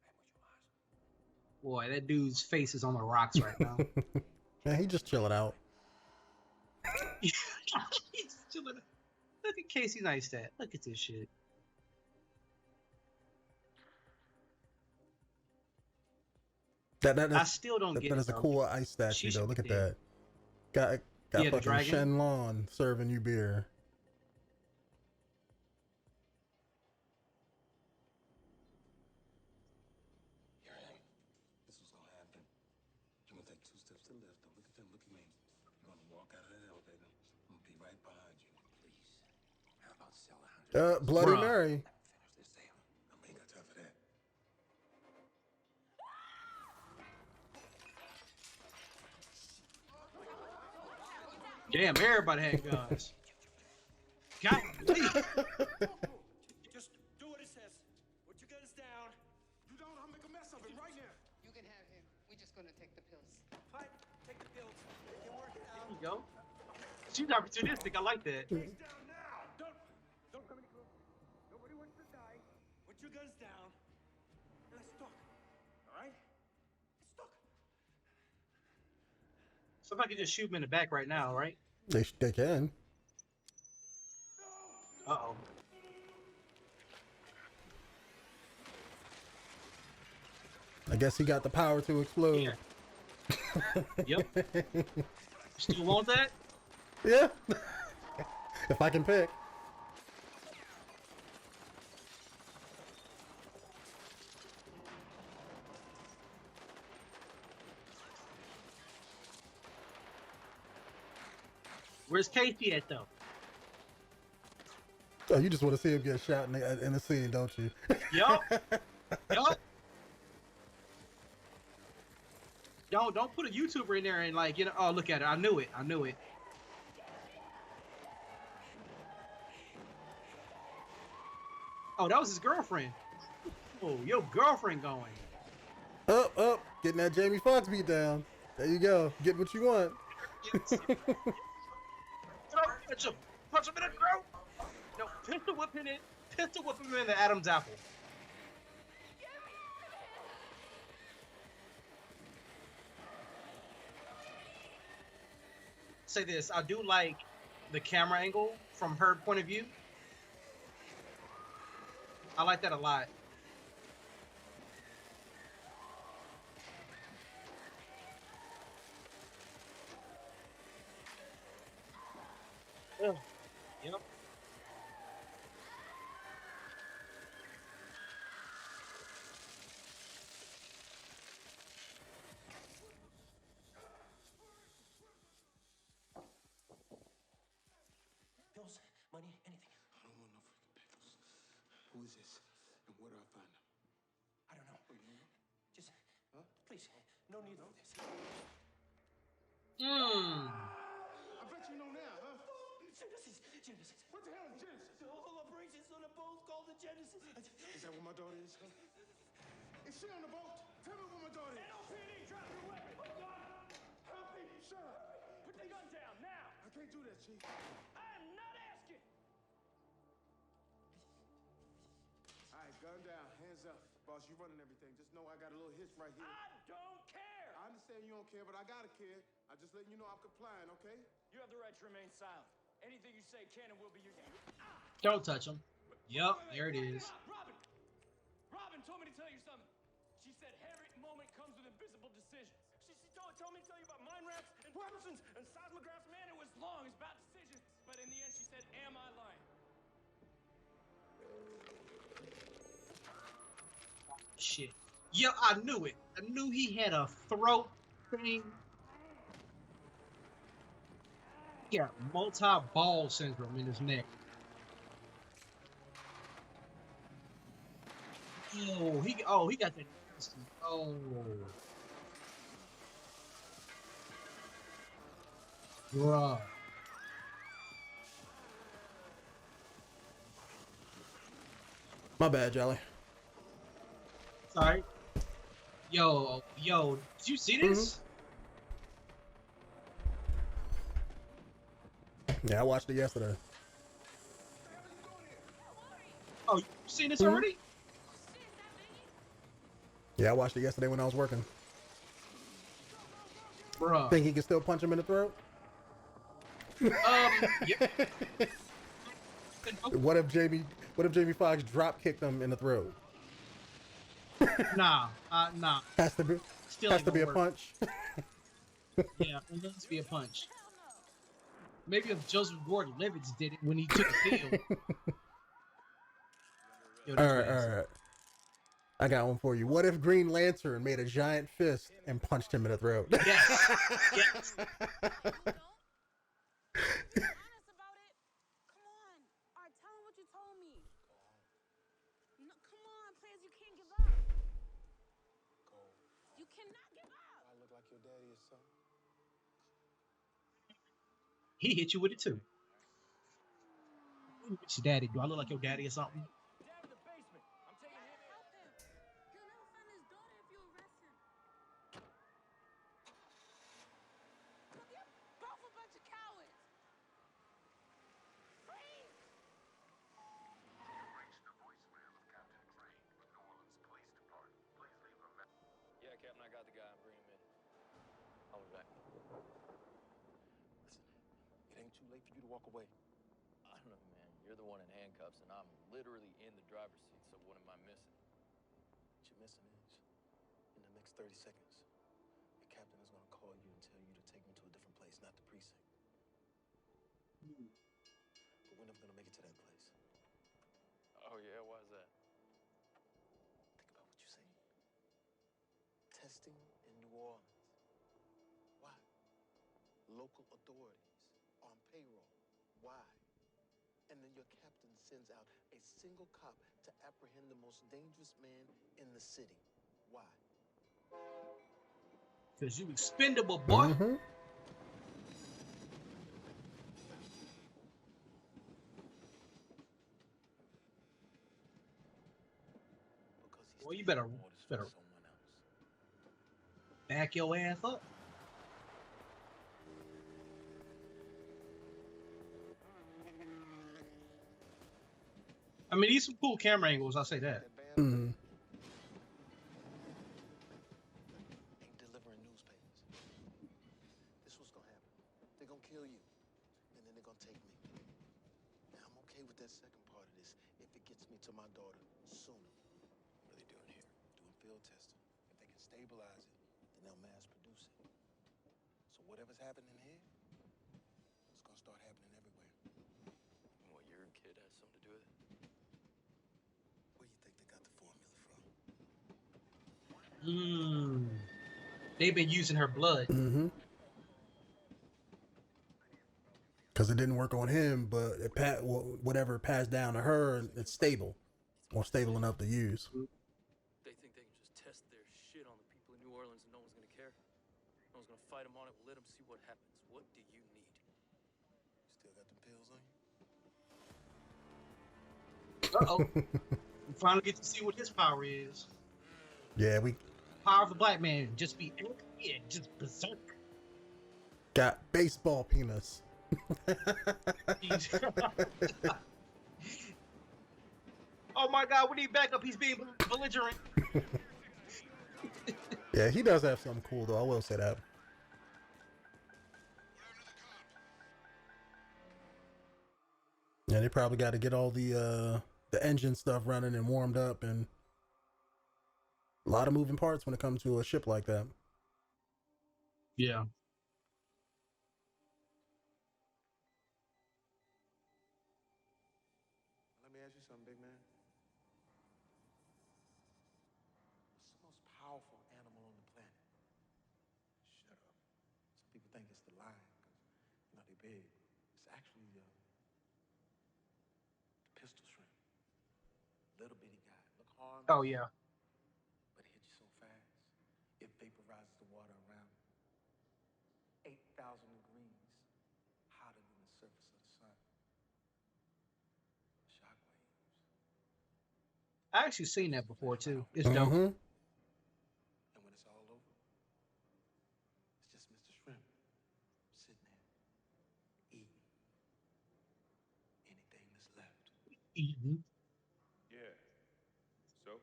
Hay mucho más. Boy, that dude's face is on the rocks right now. Man, he just chilling out. He's chilling. Look at Casey Neistat. Look at this shit. I still don't get that it. is a though. cool ice statue She though. should Look be at dead. that. Got Yeah, the fucking dragon. Shenlong serving you beer. Here I am. This was gonna happen. You're gonna take 2 steps to the left. Don't look at them. Look at me. You're gonna walk out of that elevator. I'm gonna be right behind you. Please. How about sell 100? Bloody Bruh. Mary. Let me finish this sale. I ain't got time for that. Damn, everybody had guns. God, please. Just do what it says. Put your guns down. You don't, I'll make a mess of it, right? go. She's opportunistic. I like that. Down now! Don't come any closer. Nobody wants to die. Put your guns down. And let's talk. All right? Let's talk. Somebody can just shoot him in the back right now, right? They can. Uh-oh. I guess he got the power to explode. Yeah. Yep. Still want that? Yeah. If I can pick. Where's Casey at though? Oh, you just want to see him get shot in the scene, don't you? Yup. Yup. Don't put a YouTuber in there and like, you know, oh, look at it. I knew it. I knew it. Oh, that was his girlfriend. Oh, your girlfriend going. Up, getting that Jamie Foxx beat down. There you go. Get what you want. Punch him. Punch him in the throat. No, pistol whipping it. Pistol whipping him in the Adam's apple. Say this, I do like the camera angle from her point of view. I like that a lot. Ugh. Yep. Pills, money, anything. I don't want no freaking pickles. Who is this? And where do I find him? I don't know. Oh, you don't know? Just, please, no need for this. I bet you know now, huh? Genesis. What the hell is Genesis? The whole operation's on a boat called the Genesis. Is that where my daughter is, huh? Is she on the boat? Tell me where my daughter is. NOPD, drop your weapon. Oh, God. Help me, sir. Put the gun down, now. I can't do that, Chief. I am not asking. All right, gun down, hands up. Boss, you running everything. Just know I got a little hitch right here. I don't care. I understand you don't care, but I gotta care. I'm just letting you know I'm complying, okay? You have the right to remain silent. Anything you say can and will be used. Don't touch him. Yup, there it is. Robin told me to tell you something. She said every moment comes with invisible decisions. She told me to tell you about mind wraps and Parkinson's and seismographs. Man, it was long. It's about decisions. But in the end, she said, am I lying? Shit. Yeah, I knew it. I knew he had a throat thing. He got multi-ball syndrome in his neck. Oh, he got that. Oh. Bruh. My bad, Jelly. Sorry. Yo, did you see this? Yeah, I watched it yesterday. Oh, you seen this already? Yeah, I watched it yesterday when I was working. Bruh. Think he can still punch him in the throat? Yeah. What if Jamie Foxx drop kicked him in the throat? Nah. Has to be Still has ain't to be a gonna work. punch. Yeah, it has to be a punch. Maybe if Joseph Gordon-Levitt did it when he took the field. Yo, All right. I got one for you. What if Green Lantern made a giant fist and punched him in the throat? Yes. Yes. Honest about it. Come on. All right, tell him what you told me. No, come on, players, you can't give up. You cannot give up. I look like your daddy or something. He hit you with it too. What's your daddy? Do I look like your daddy or something? Down to the basement. I'm taking him in. Help him. He'll never find his daughter if you arrest him. Look, you're both a bunch of back. Listen, it ain't too late for you to walk away. I don't know, man. You're the one in handcuffs, and I'm literally in the driver's seat, so what am I missing? What you're missing is, in the next 30 seconds, the captain is gonna call you and tell you to take me to a different place, not the precinct. But we're never gonna make it to that place. Oh, yeah? Why is that? Think about what you say. Testing in New Orleans. Why? Local authorities on payroll. Why? And then your captain sends out a single cop to apprehend the most dangerous man in the city. Why? Because you expendable, boy. Mm-hmm. Because he's Well, you taking better orders from someone else. back your ass up. I mean, these some cool camera angles. I'll say that. Mm-hmm. Ain't delivering newspapers. This what's gonna happen. They're gonna kill you, and then they're gonna take me. Now I'm okay with that second part of this if it gets me to my daughter sooner. What are they doing here? Doing field testing. If they can stabilize it, then they'll mass produce it. So whatever's happening here, it's gonna start happening everywhere. Well, your kid has something to do with it? Where you think they got the formula from? They've been using her blood. Mm-hmm. Because it didn't work on him, but whatever passed down to her, it's stable, more stable enough to use. They think they can just test their shit on the people in New Orleans and no one's gonna care? No one's gonna fight them on it. We'll let them see what happens. What do you need? Still got them pills on you? We finally get to see what his power is. Yeah, we Power of a black man. Just be just berserk. got baseball penis. Oh my God, we need backup. He's being belligerent. Yeah, he does have something cool though. I will say that. Yeah, they probably got to get all the engine stuff running and warmed up, and a lot of moving parts when it comes to a ship like that. Yeah. Let me ask you something, big man. What's the most powerful animal on the planet? Shut up. Some people think it's the lion, because, they're big. It's actually the pistol shrimp. Little bitty guy. Look harmless. Oh yeah. But it hits you so fast, it vaporizes the water around it. 8,000 degrees hotter than the surface of the sun. Shockwaves. I actually seen that before too. It's dope. Mm-hmm. And when it's all over, it's just Mr. Shrimp sitting there eating anything that's left. Mhm. Yeah. So?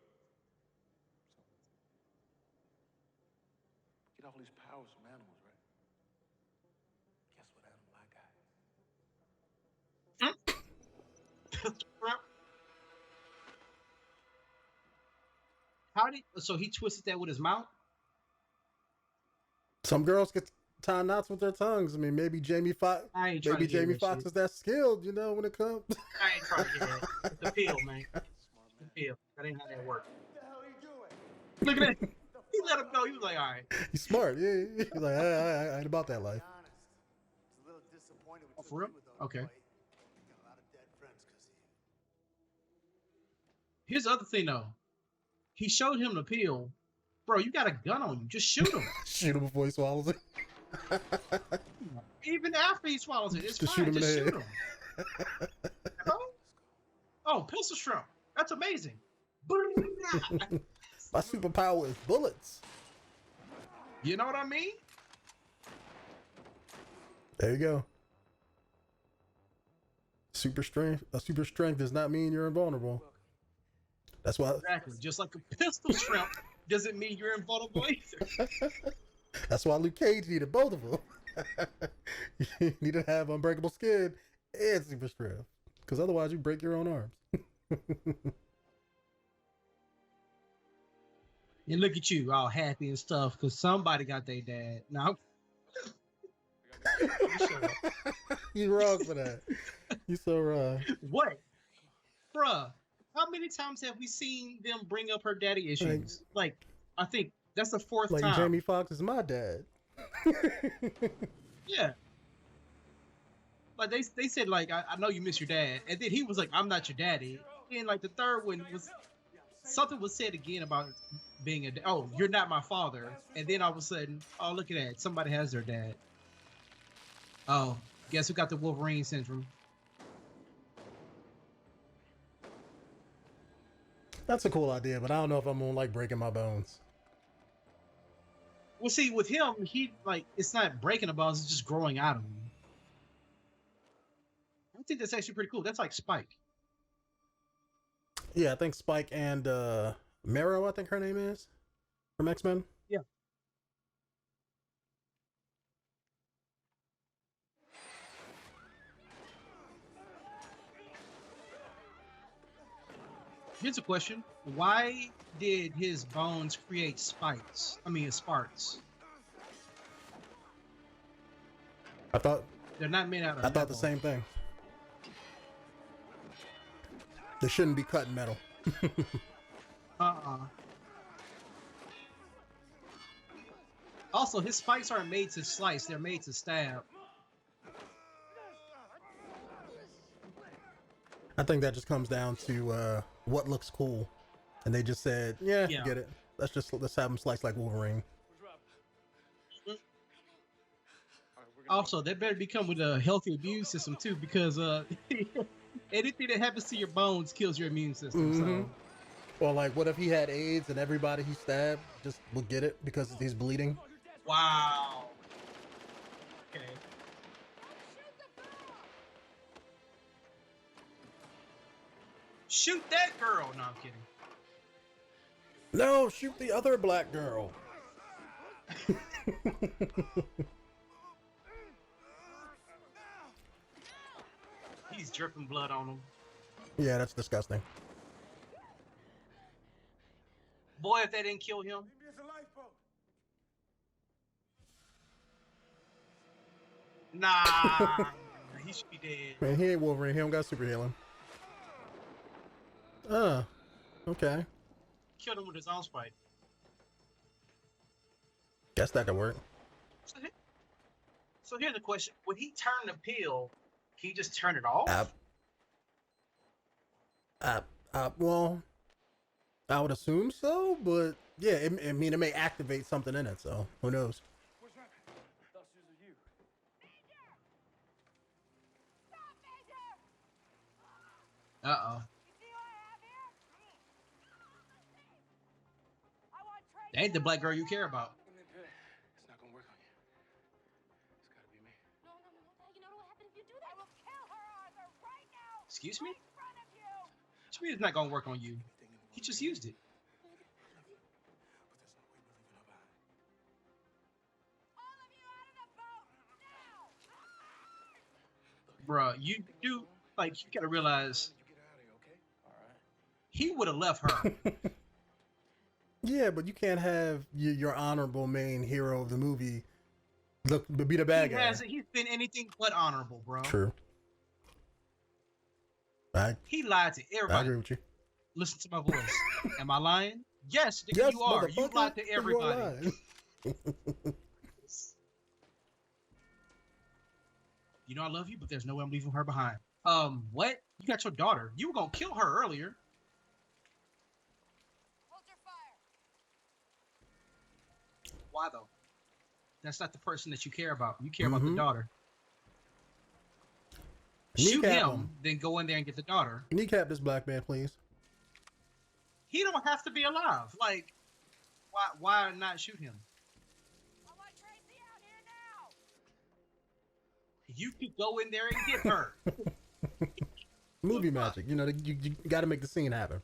Get all these powers from animals, right? Guess what animal I got? So he twisted that with his mouth? Some girls get tie knots with their tongues. I mean, maybe Jamie Foxx. I ain't trying Maybe to hear Jamie that Foxx shit. is that skilled, when it comes. I ain't trying to hear that. It's the pill, man. Smart The man. pill. That ain't how that works. What the hell are you doing? Look at that. He let him go. He was like, all right. He's smart. Yeah, he's like, I ain't about that life. Honest. Was a little disappointed Oh, with for real? you though, Okay. boy. Got a lot of dead friends because of you. Here's the other thing though. He showed him the pill. Bro, you got a gun on you. Just shoot him. Shoot him before he swallows it. Even after he swallows it, it's Just fine. shoot him in Just the shoot head. him. Bro? Oh, pistol shrimp. That's amazing. My superpower is bullets. You know what I mean? There you go. Super strength. A super strength does not mean you're invulnerable. That's why. Exactly. Just like a pistol shrimp doesn't mean you're invulnerable either. That's why Luke Cage needed both of them. You need to have unbreakable skin and super strength, because otherwise you break your own arms. And look at you, all happy and stuff, because somebody got their dad. Now, You wrong for that. You so wrong. what, bruh? How many times have we seen them bring up her daddy issues? Like, I think that's the fourth Like time. Jamie Foxx is my dad. Yeah. Like they said, like, I know you miss your dad, and then he was like, I'm not your daddy. And like the third one was something was said again about being oh, you're not my father. And then all of a sudden, oh, look at that, somebody has their dad. Oh, guess who got the Wolverine syndrome? That's a cool idea, but I don't know if I'm gonna like breaking my bones. Well, see, with him, he like it's not breaking the bones; it's just growing out of him. I think that's actually pretty cool. That's like Spike. Yeah, I think Spike and Marrow, I think her name is, from X-Men. Yeah. Here's a question: why did his bones create spikes? I mean, sparks. I thought They're not made out of. I thought the same thing. They shouldn't be cutting metal. Also, his spikes aren't made to slice; they're made to stab. I think that just comes down to what looks cool, and they just said, "Yeah, get it. Let's have them slice like Wolverine." Also, they better become with a healthy immune system too, because anything that happens to your bones kills your immune system. Mm-hmm. Or like, what if he had AIDS and everybody he stabbed just will get it because he's bleeding? Wow. Okay. Shoot that girl! No, I'm kidding. No, shoot the other black girl. He's dripping blood on him. Yeah, that's disgusting. Boy, if they didn't kill him. Nah, he should be dead. Man, he ain't Wolverine. He don't got super healing. Okay. Killed him with his own spike. Guess that could work. So here's the question: when he turned the pill, can he just turn it off? Well, I would assume so, but yeah, I mean, it may activate something in it, so who knows? Uh-oh. That ain't the black girl you care about. It's not gonna work on you. It's gotta be me. No, you know what happened if you do that? I will kill her, Arthur, right now. Excuse me? In front of you. What you mean it's not gonna work on you? He just used it. All of you out of the boat now. Bruh, you do, like, you gotta realize he would have left her. Yeah, but you can't have your honorable main hero of the movie be the bad guy. He's been anything but honorable, bro. True. He lied to everybody. I agree with you. Listen to my voice. Am I lying? Yes, nigga, Yes, you are. You motherfucker, lied to you are everybody. lying. You know I love you, but there's no way I'm leaving her behind. What? You got your daughter. You were gonna kill her earlier. Hold your fire. Why though? That's not the person that you care about. You care about the daughter. Shoot Kneecap him, then go in there and get the daughter. Kneecap this black man, please. He don't have to be alive. Like, why not shoot him? I want Tracy out here now. You could go in there and get her. Movie magic. You know, you got to make the scene happen.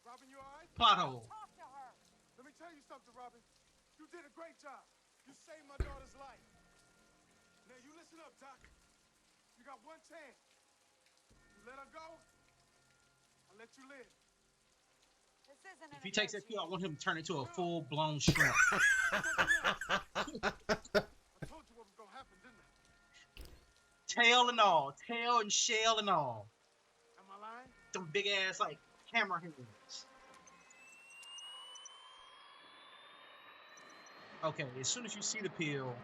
Robin, you all right? Plot hole. Talk to her. Let me tell you something, Robin. You did a great job. You let you live. This isn't If he takes that pill, I want him to turn into a full-blown shrimp. I told you what was gonna happen, didn't I? Tail and all. Tail and shell and all. Am I lying? Some big-ass, like, hammer hands. Okay, as soon as you see the pill,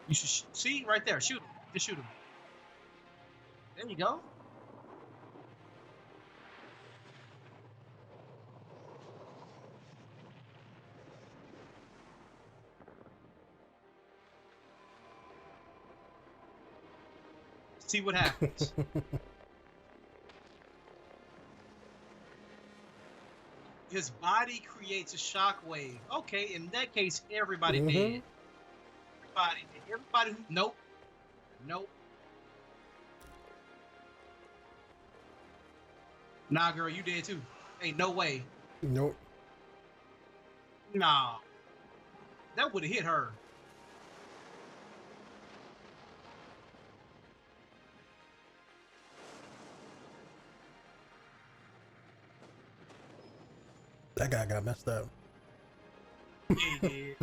you should see right there. Shoot him. Just shoot him. There you go. See what happens. His body creates a shockwave. Okay, in that case, everybody dead. Everybody. Nope. Nah, girl, you dead too. Ain't no way. Nope. Nah. That would have hit her. That guy got messed up. Yeah, he did.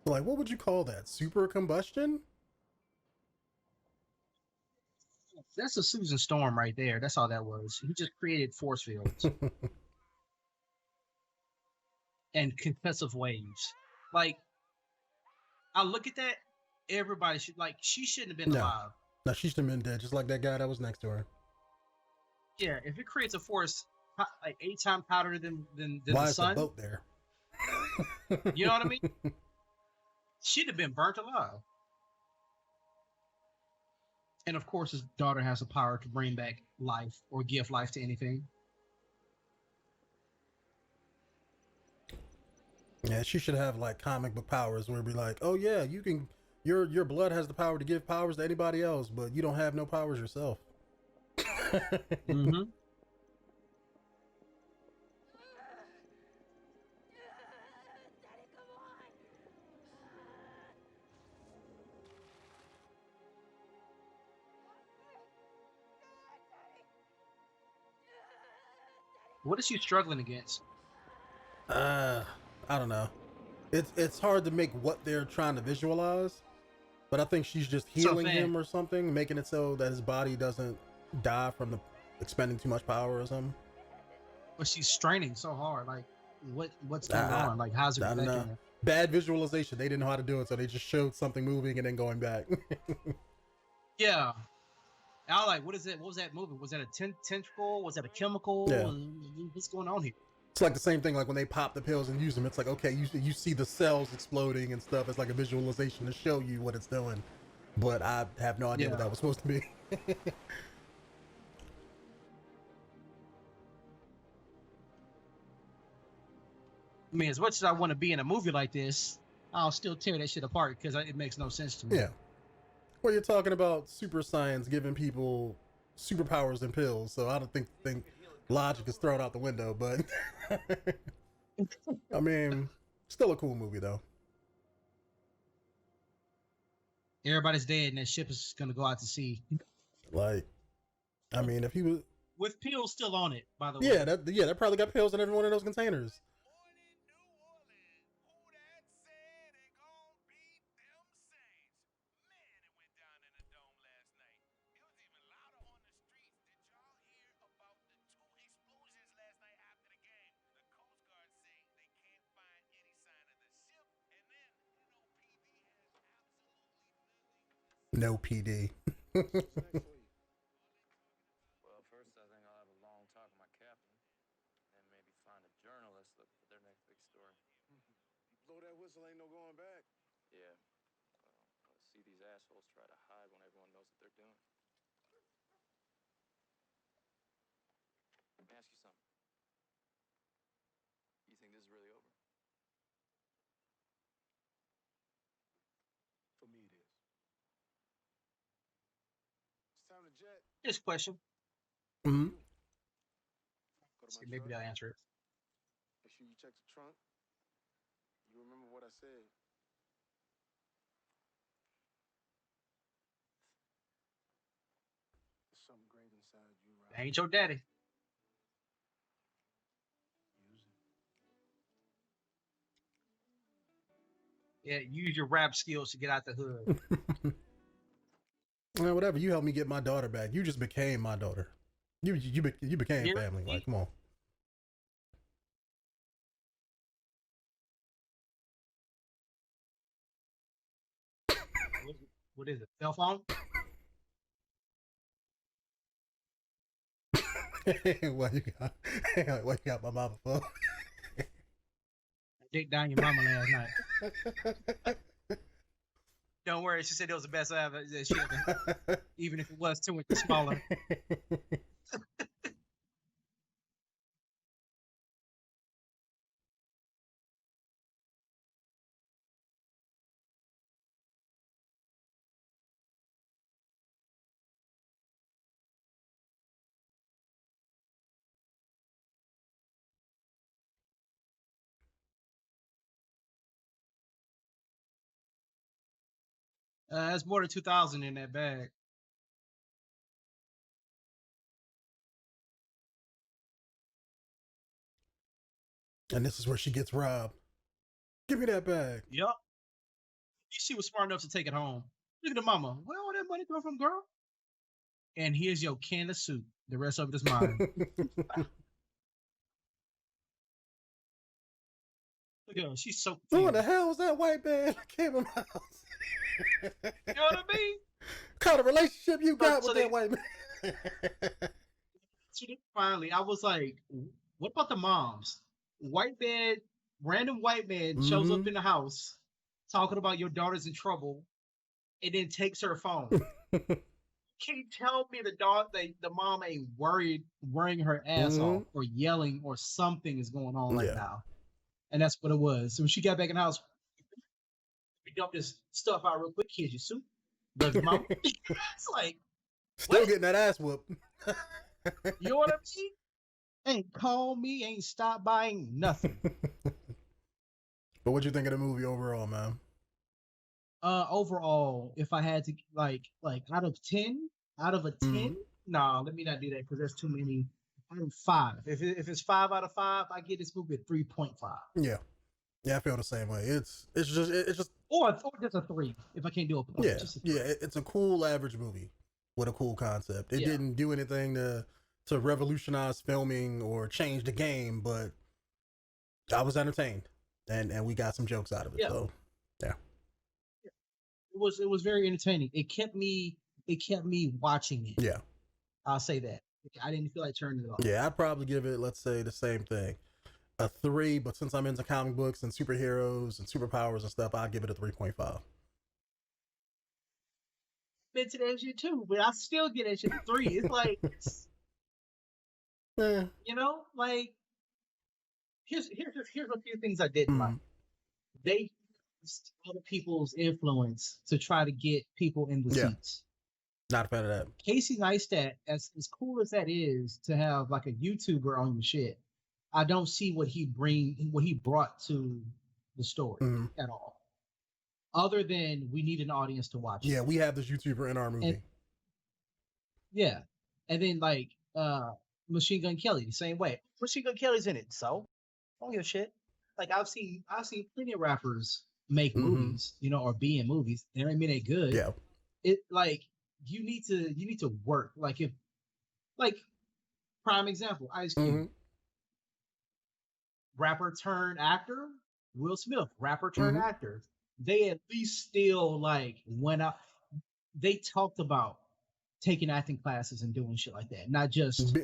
Like, what would you call that? Super combustion? That's a Susan Storm right there. That's all that was. He just created force fields and concussive waves. Like, I look at that. Everybody should she shouldn't have been alive. No, she should have been dead, just like that guy that was next to her. Yeah, if it creates a force like 8 times hotter than Why the is sun, the boat there? you know what I mean? She'd have been burnt alive. And of course, his daughter has the power to bring back life or give life to anything. Yeah, she should have like comic book powers where it'd be like, oh yeah, you can, your blood has the power to give powers to anybody else, but you don't have no powers yourself. Mm-hmm. Daddy, come on. What is she struggling against? I don't know. It's hard to make what they're trying to visualize, but I think she's just healing him or something, making it so that his body doesn't die from the expending too much power or something. But she's straining so hard. Like, what's going on? Like, how's it I don't know. Bad visualization. They didn't know how to do it, so they just showed something moving and then going back. Yeah. I was like, what is it? What was that moving? Was that a tentacle? Was that a chemical? Yeah. What's going on here? It's like the same thing, like when they pop the pills and use them, it's like, okay, you see the cells exploding and stuff. It's like a visualization to show you what it's doing. But I have no idea what that was supposed to be. I mean, as much as I want to be in a movie like this, I'll still tear that shit apart because it makes no sense to me. Yeah. Well, you're talking about super science giving people superpowers and pills, so I don't think logic is thrown out the window, but I mean, still a cool movie though. Everybody's dead and that ship is gonna go out to sea. Like, I mean, if he was with pills still on it, by the way. Yeah, that probably got pills in every one of those containers. No PD. Well, first I think I'll have a long talk with my captain, and maybe find a journalist looking for their next big story. You blow that whistle, ain't no going back. Yeah. Well, I'll see these assholes try to hide when everyone knows what they're doing. Let me ask you something. You think this is really over? For me, it is. jet. Just question. Mm-hmm. Go to See, my maybe truck. they'll answer it. Make sure you check the trunk. You remember what I said. There's something great inside you, That Rob. ain't your daddy. Use it. Yeah, use your rap skills to get out the hood. Well, whatever. You helped me get my daughter back. You just became my daughter. You became Yeah. family. Like, come on. What is it? Cell phone? What you got my mama for? Dick down your mama last night. Don't worry, she said it was the best I ever. She ever even if it was 2 inches smaller. That's more than 2,000 in that bag. And this is where she gets robbed. Give me that bag. Yup. She was smart enough to take it home. Look at the mama. Where all that money come from, girl? And here's your can of soup. The rest of it is mine. Look at her. She's so Who confused. the hell was that white man that came in my house? You know what I mean? Kind of relationship you got So with they- that white man? Finally, I was like, what about the moms? Random white man shows up in the house talking about your daughter's in trouble and then takes her phone. Can you tell me the mom ain't worrying her ass off or yelling or something is going on right now? And that's what it was. So when she got back in the house, we dumped this stuff out real quick. Here's your soup. Love your mom. It's like, Still what? getting that ass whooped. You know what I'm saying? Ain't call me, ain't stop by, ain't nothing. But what you think of the movie overall, man? Overall, if I had to like out of a 10, nah, let me not do that because there's too many. Out of 5, if it's 5 out of 5, I get this movie at 3.5. Yeah, I feel the same way. It's just or just a 3 if I can't do a point. Yeah, Just a 3. it's a cool average movie with a cool concept. It didn't do anything to revolutionize filming or change the game, but I was entertained, and we got some jokes out of it. Yeah. So It was very entertaining. It kept me watching it. yeah, I'll say that. I didn't feel like turning it off. yeah, I'd probably give it, let's say, the same thing, a 3. But since I'm into comic books and superheroes and superpowers and stuff, I'll give it a 3.5. Been to that shit too, but I still get that shit at 3. It's like, you know, like here's a few things I didn't like. They used other people's influence to try to get people in the seats. Not a fan of that. Casey Neistat, as cool as that is to have like a YouTuber on your shit, I don't see what he brought to the story at all. Other than we need an audience to watch. Yeah, we have this YouTuber in our movie. And then like Machine Gun Kelly, the same way. Machine Gun Kelly's in it, so don't give a shit. Like I've seen plenty of rappers make movies, you know, or be in movies. They don't mean they good. Yeah. It like you need to work. Like if prime example, Ice Cube. Rapper turned actor, Will Smith, rapper turned actor. They at least still like went out. They talked about taking acting classes and doing shit like that, not just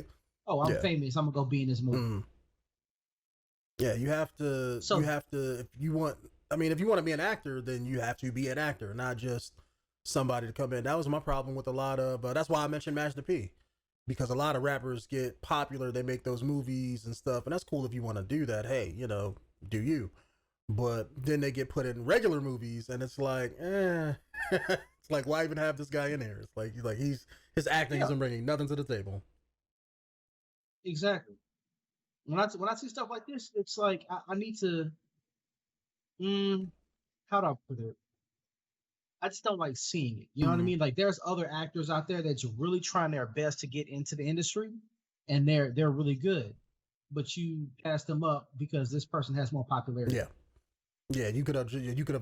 I'm famous, I'm gonna go be in this movie. Yeah, you have to. If you want to be an actor, then you have to be an actor, not just somebody to come in. That was my problem with a lot of. That's why I mentioned Master P, because a lot of rappers get popular, they make those movies and stuff, and that's cool if you want to do that. Hey, you know, do you? But then they get put in regular movies, and it's like, it's Like, why even have this guy in here? It's like his acting isn't bringing nothing to the table. Exactly. When I see stuff like this, it's like I need to. How do I put it? I just don't like seeing it. You know what I mean? Like there's other actors out there that's really trying their best to get into the industry, and they're really good, but you pass them up because this person has more popularity. Yeah. Yeah, you could have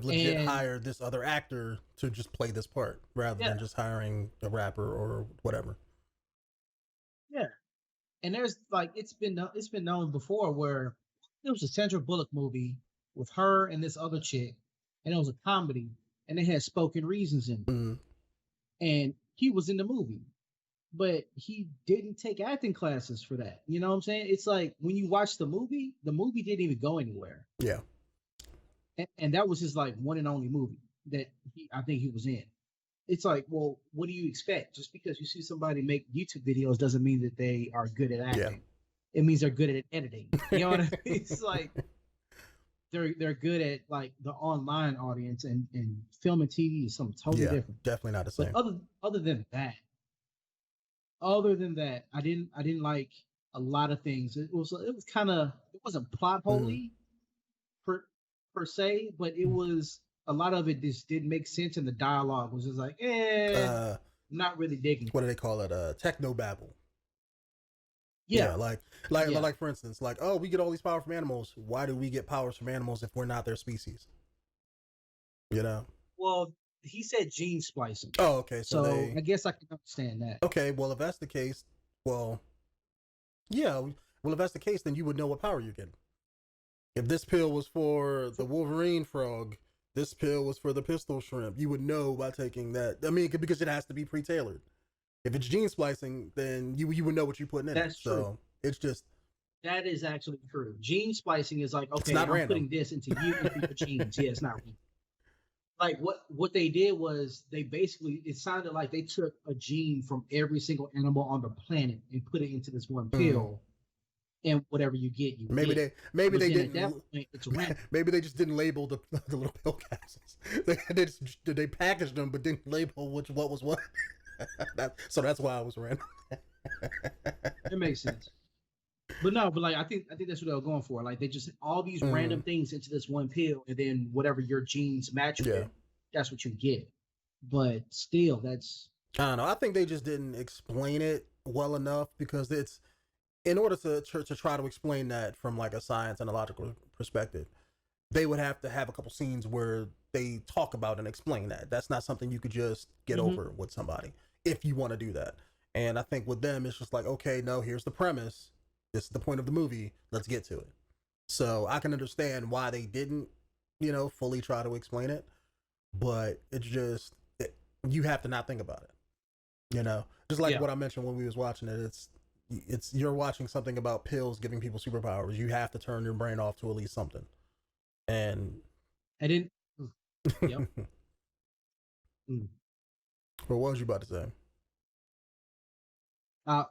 legit hired this other actor to just play this part rather than just hiring a rapper or whatever. Yeah, and there's like it's been known before where there was a Sandra Bullock movie with her and this other chick, and it was a comedy, and they had spoken reasons in it, and he was in the movie, but he didn't take acting classes for that. You know what I'm saying? It's like when you watch the movie didn't even go anywhere. Yeah. And that was his like one and only movie that I think he was in. It's like, well, what do you expect? Just because you see somebody make YouTube videos doesn't mean that they are good at acting. Yeah. It means they're good at editing. You know what I mean? It's like they're good at like the online audience, and film and TV is something totally different. Definitely not the same. But other than that, I didn't like a lot of things. It wasn't plot holy per se, but it was a lot of it just didn't make sense, and the dialogue was just like, not really digging. What do they call it? Techno babble. Yeah, like for instance, like, oh, we get all these powers from animals. Why do we get powers from animals if we're not their species? You know. Well, he said gene splicing. Oh, okay. So I guess I can understand that. Okay, well, if that's the case, then you would know what power you're getting. If this pill was for the Wolverine frog, this pill was for the pistol shrimp, you would know by taking that. I mean, because it has to be pre-tailored. If it's gene splicing, then you would know what you're putting in. That's true. So it's just. That is actually true. Gene splicing is like, okay, I'm putting this into you into your genes. Yeah, it's not random. Like what they did was it sounded like they took a gene from every single animal on the planet and put it into this one pill. And whatever you get, maybe they didn't. At that point, it's random. Maybe they just didn't label the little pill capsules. They packaged them but didn't label what was what. So that's why it was random. It makes sense. But like I think that's what they were going for. Like they just all these random things into this one pill, and then whatever your genes match with, that's what you get. But still, that's I don't know. I think they just didn't explain it well enough, because it's. In order to try to explain that from like a science and a logical perspective, they would have to have a couple scenes where they talk about and explain that. That's not something you could just get over with somebody if you want to do that. And I think with them, it's just like, okay, no, here's the premise. This is the point of the movie. Let's get to it. So I can understand why they didn't, fully try to explain it. But it's just, you have to not think about it. Just like what I mentioned when we was watching it, it's you're watching something about pills giving people superpowers. You have to turn your brain off to at least something. And I didn't. Yep. What was you about to say?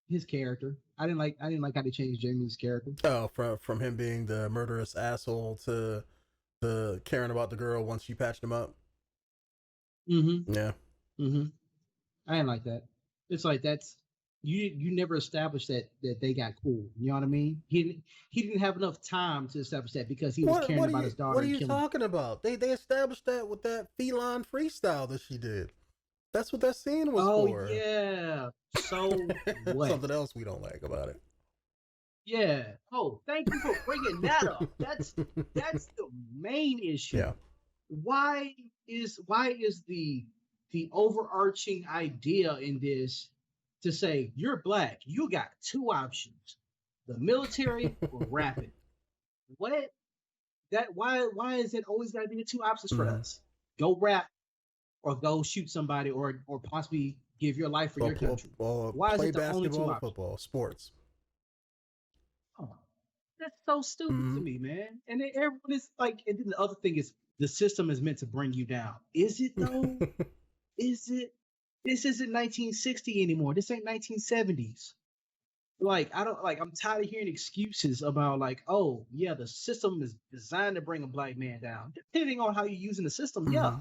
His character. I didn't like how they changed Jamie's character. Oh, from him being the murderous asshole to caring about the girl once you patched him up. Yeah. I didn't like that. It's like that's. You never established that they got cool. You know what I mean? He didn't have enough time to establish that because he was caring about his daughter. What are you talking about? They established that with that feline freestyle that she did. That's what that scene was for. Oh yeah. So what? Something else we don't like about it. Yeah. Oh, thank you for bringing that up. That's the main issue. Yeah. Why is the overarching idea in this? To say you're black, you got two options: the military or rapping. What? Why is it always got to be the two options for us? Go rap, or go shoot somebody, or possibly give your life for your country. Why is it the only two options? Football, sports. Oh, that's so stupid to me, man. And then everyone is like, and then the other thing is the system is meant to bring you down. Is it though? Is it? This isn't 1960 anymore. This ain't 1970s. Like, I'm tired of hearing excuses about like, oh yeah, the system is designed to bring a black man down. Depending on how you're using the system, yeah.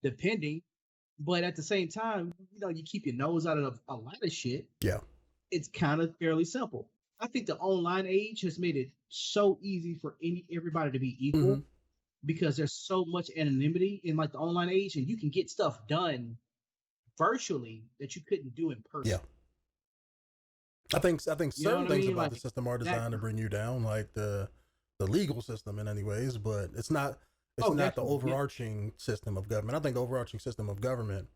Depending But at the same time, you keep your nose out of a lot of shit. Yeah. It's kind of fairly simple. I think the online age has made it so easy for everybody to be equal because there's so much anonymity in like the online age, and you can get stuff done virtually that you couldn't do in person. Yeah. I think certain things about like, the system are designed to bring you down, like the legal system in any ways, but it's not the overarching system of government. I think the overarching system of government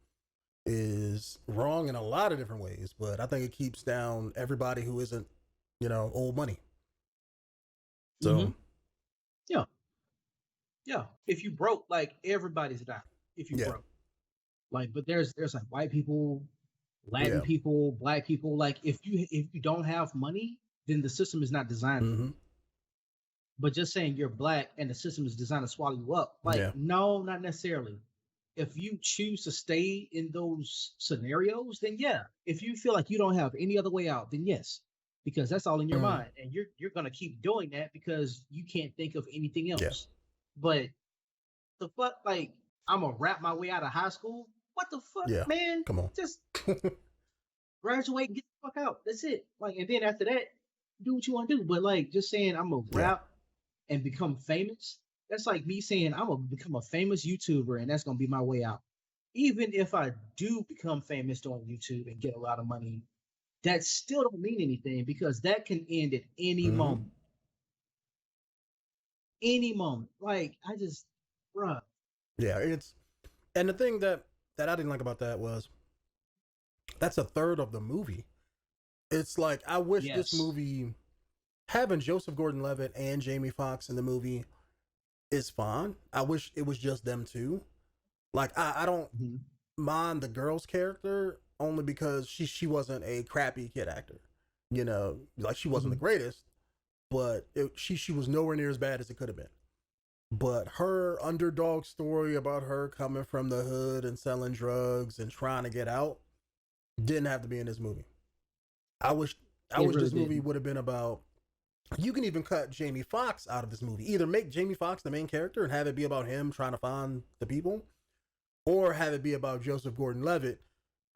is wrong in a lot of different ways, but I think it keeps down everybody who isn't, old money. So yeah. If you broke, like everybody's down. If you broke, like, but there's like white people, Latin people, black people. Like if you don't have money, then the system is not designed for you. But just saying you're black and the system is designed to swallow you up, like no, not necessarily. If you choose to stay in those scenarios, then yeah. If you feel like you don't have any other way out, then yes, because that's all in your mind, and you're gonna keep doing that because you can't think of anything else. Yeah. But the fuck, like I'm gonna rap my way out of high school. What the fuck, man? Come on, just graduate and get the fuck out. That's it. Like, and then after that, do what you want to do. But like, just saying I'm gonna rap and become famous. That's like me saying I'm gonna become a famous YouTuber and that's gonna be my way out. Even if I do become famous on YouTube and get a lot of money, that still don't mean anything because that can end at any moment. Any moment. Like I just, bruh. Yeah, and the thing that I didn't like about that was that's a third of the movie. It's like I wish this movie having Joseph Gordon-Levitt and Jamie Foxx in the movie is fine. I wish it was just them two. Like I don't mind the girl's character only because she wasn't a crappy kid actor. Like she wasn't the greatest, but she was nowhere near as bad as it could have been. But her underdog story about her coming from the hood and selling drugs and trying to get out didn't have to be in this movie. I wish this movie would have been about. You can even cut Jamie Foxx out of this movie. Either make Jamie Foxx the main character and have it be about him trying to find the people, or have it be about Joseph Gordon-Levitt.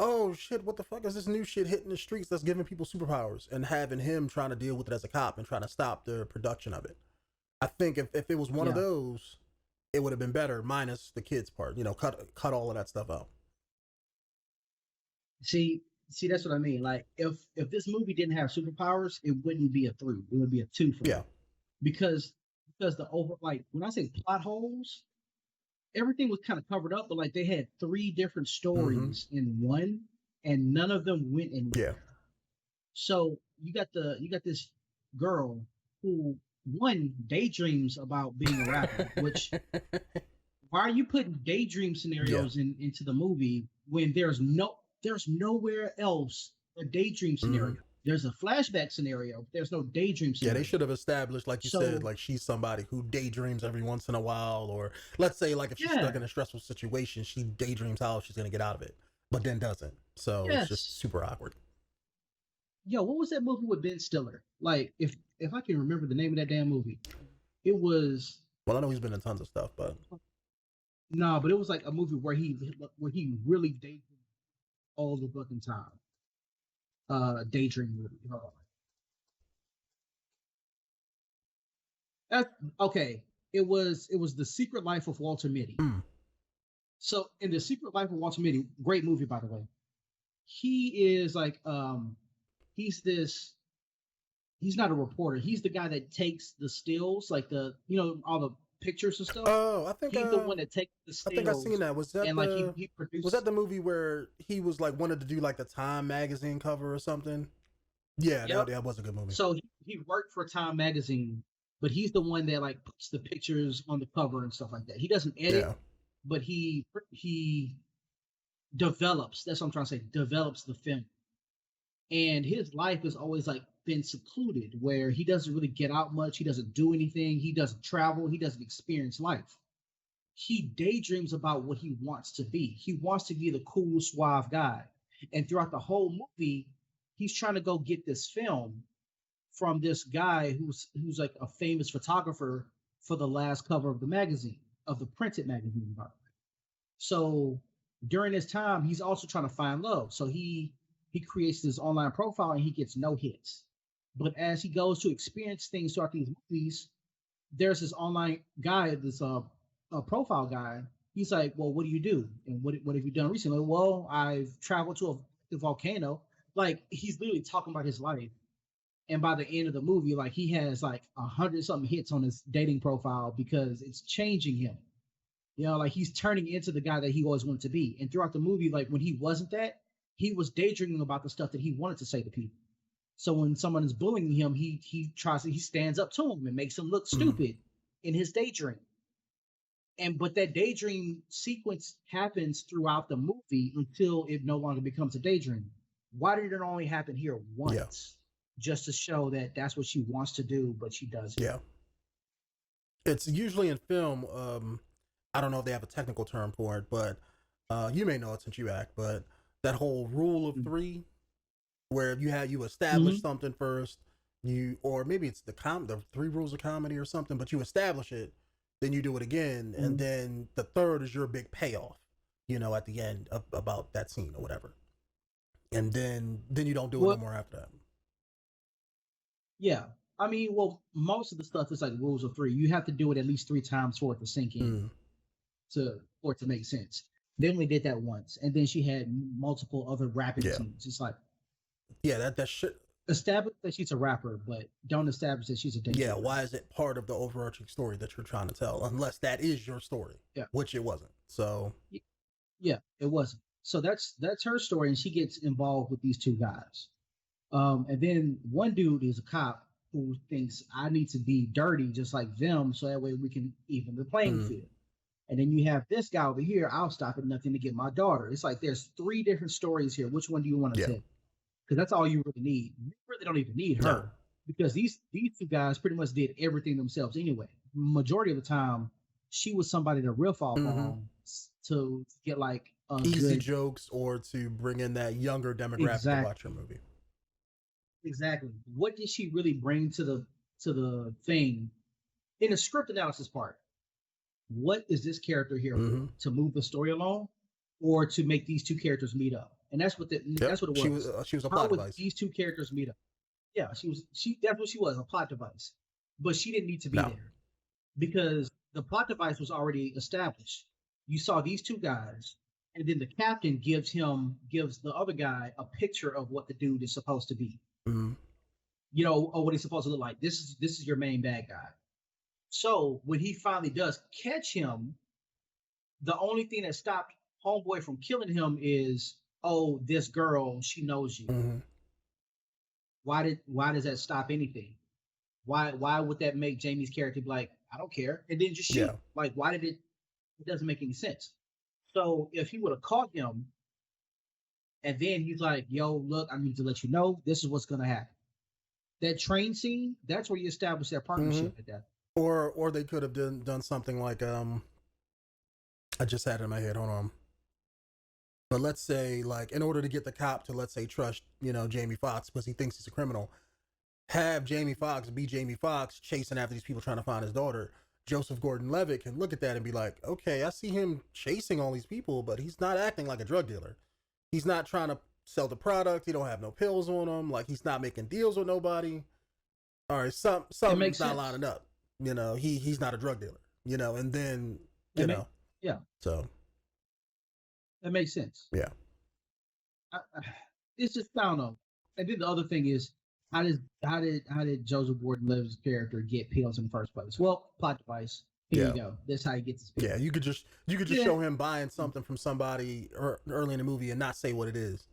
Oh shit, what the fuck is this new shit hitting the streets that's giving people superpowers, and having him trying to deal with it as a cop and trying to stop the production of it. I think if it was one of those, it would have been better, minus the kids part. Cut all of that stuff out. See, that's what I mean. Like, if this movie didn't have superpowers, it wouldn't be a 3. It would be a 2 for me. Because the when I say plot holes, everything was kind of covered up, but like they had 3 different stories in one, and none of them went anywhere. Yeah. So you got this girl who daydreams about being a rapper, which why are you putting daydream scenarios into the movie when there's nowhere else a daydream scenario? There's a flashback scenario, but there's no daydream scenario. Yeah, they should have established, like you said, like she's somebody who daydreams every once in a while, or let's say like if she's stuck in a stressful situation, she daydreams how she's gonna get out of it, but then doesn't. So it's just super awkward. Yo, what was that movie with Ben Stiller? Like, if I can remember the name of that damn movie, it was. Well, I know he's been in tons of stuff, but no, but it was like a movie where he really daydreamed all the fucking time. Daydream movie. That's okay. It was The Secret Life of Walter Mitty. So in The Secret Life of Walter Mitty, great movie by the way. He is like he's not a reporter. He's the guy that takes the stills, like all the pictures and stuff. Oh, I think he's the one that takes the stills. I think I've seen that. Was that and he produced? Was that the movie where he was like wanted to do like the Time magazine cover or something? Yeah, that was a good movie. So he worked for Time magazine, but he's the one that like puts the pictures on the cover and stuff like that. He doesn't edit, but he develops. That's what I'm trying to say. Develops the film. And his life has always like been secluded, where he doesn't really get out much. He doesn't do anything. He doesn't travel. He doesn't experience life. He daydreams about what he wants to be. He wants to be the cool, suave guy. And throughout the whole movie, he's trying to go get this film from this guy who's like a famous photographer for the last cover of the magazine, of the printed magazine, by the way. So During this time, he's also trying to find love. So he creates this online profile and he gets no hits. But as he goes to experience things throughout these movies, there's this online guy, this a profile guy. He's like, well, what do you do? And what have you done recently? Well, I've traveled to a volcano. Like he's literally talking about his life. And by the end of the movie, like he has like 100 something hits on his dating profile because it's changing him. You know, like he's turning into the guy that he always wanted to be. And throughout the movie, like when he wasn't that, he was daydreaming about the stuff that he wanted to say to people. So when someone is bullying him, he stands up to him and makes him look stupid in his daydream. And but that daydream sequence happens throughout the movie until it no longer becomes a daydream. Why did it only happen here once? Yeah. Just to show that that's what she wants to do, but she doesn't. Yeah. It's usually in film. I don't know if they have a technical term for it, but you may know it since you act. But that whole rule of three, where you establish something first, or maybe it's the 3 rules of comedy or something, but you establish it, then you do it again, and then the third is your big payoff, at the end about that scene or whatever, and then you don't do it no more after that. Yeah. I mean, well, most of the stuff is like rules of 3. You have to do it at least 3 times for it to sink in, for it to make sense. They only did that once, and then she had multiple other rapping scenes. It's like, that shit. Establish that she's a rapper, but don't establish that she's a dancer. Yeah, why is it part of the overarching story that you're trying to tell? Unless that is your story, which it wasn't. So, yeah, it wasn't. So that's her story, and she gets involved with these 2 guys. And then one dude is a cop who thinks I need to be dirty just like them, so that way we can even the playing field. And then you have this guy over here. I'll stop at nothing to get my daughter. It's like there's 3 different stories here. Which one do you want to take? Because that's all you really need. You really don't even need her because these 2 guys pretty much did everything themselves anyway. Majority of the time, she was somebody to riff off on to get like easy jokes or to bring in that younger demographic to watch your movie. Exactly. What did she really bring to the thing in the script analysis part? What is this character here for? To move the story along, or to make these 2 characters meet up? And that's what that's what it was. She was a plot device. These 2 characters meet up. Yeah, that's what she was, a plot device. But she didn't need to be there because the plot device was already established. You saw these 2 guys, and then the captain gives the other guy a picture of what the dude is supposed to be. Or what he's supposed to look like. This is your main bad guy. So when he finally does catch him, the only thing that stopped Homeboy from killing him is, oh, this girl, she knows you. Why does that stop anything? Why would that make Jamie's character be like, I don't care, and then just shoot? Like, why did it doesn't make any sense. So if he would have caught him, and then he's like, yo, look, I need to let you know this is what's gonna happen. That train scene, that's where you establish that partnership at that. Or they could have done something like I just had it in my head, hold on. But let's say, like, in order to get the cop to, let's say, trust, Jamie Foxx because he thinks he's a criminal, have Jamie Foxx be Jamie Foxx chasing after these people trying to find his daughter. Joseph Gordon-Levitt can look at that and be like, okay, I see him chasing all these people, but he's not acting like a drug dealer. He's not trying to sell the product. He don't have no pills on him. Like, he's not making deals with nobody. All right, something's not lining up. He's not a drug dealer. And then so that makes sense. Yeah, it's just, I don't know. And then the other thing is, how did Joseph Gordon-Levitt's character get pills in the first place? Well, plot device. Here you go. That's how he gets his pills. Yeah, you could just show him buying something from somebody early in the movie and not say what it is,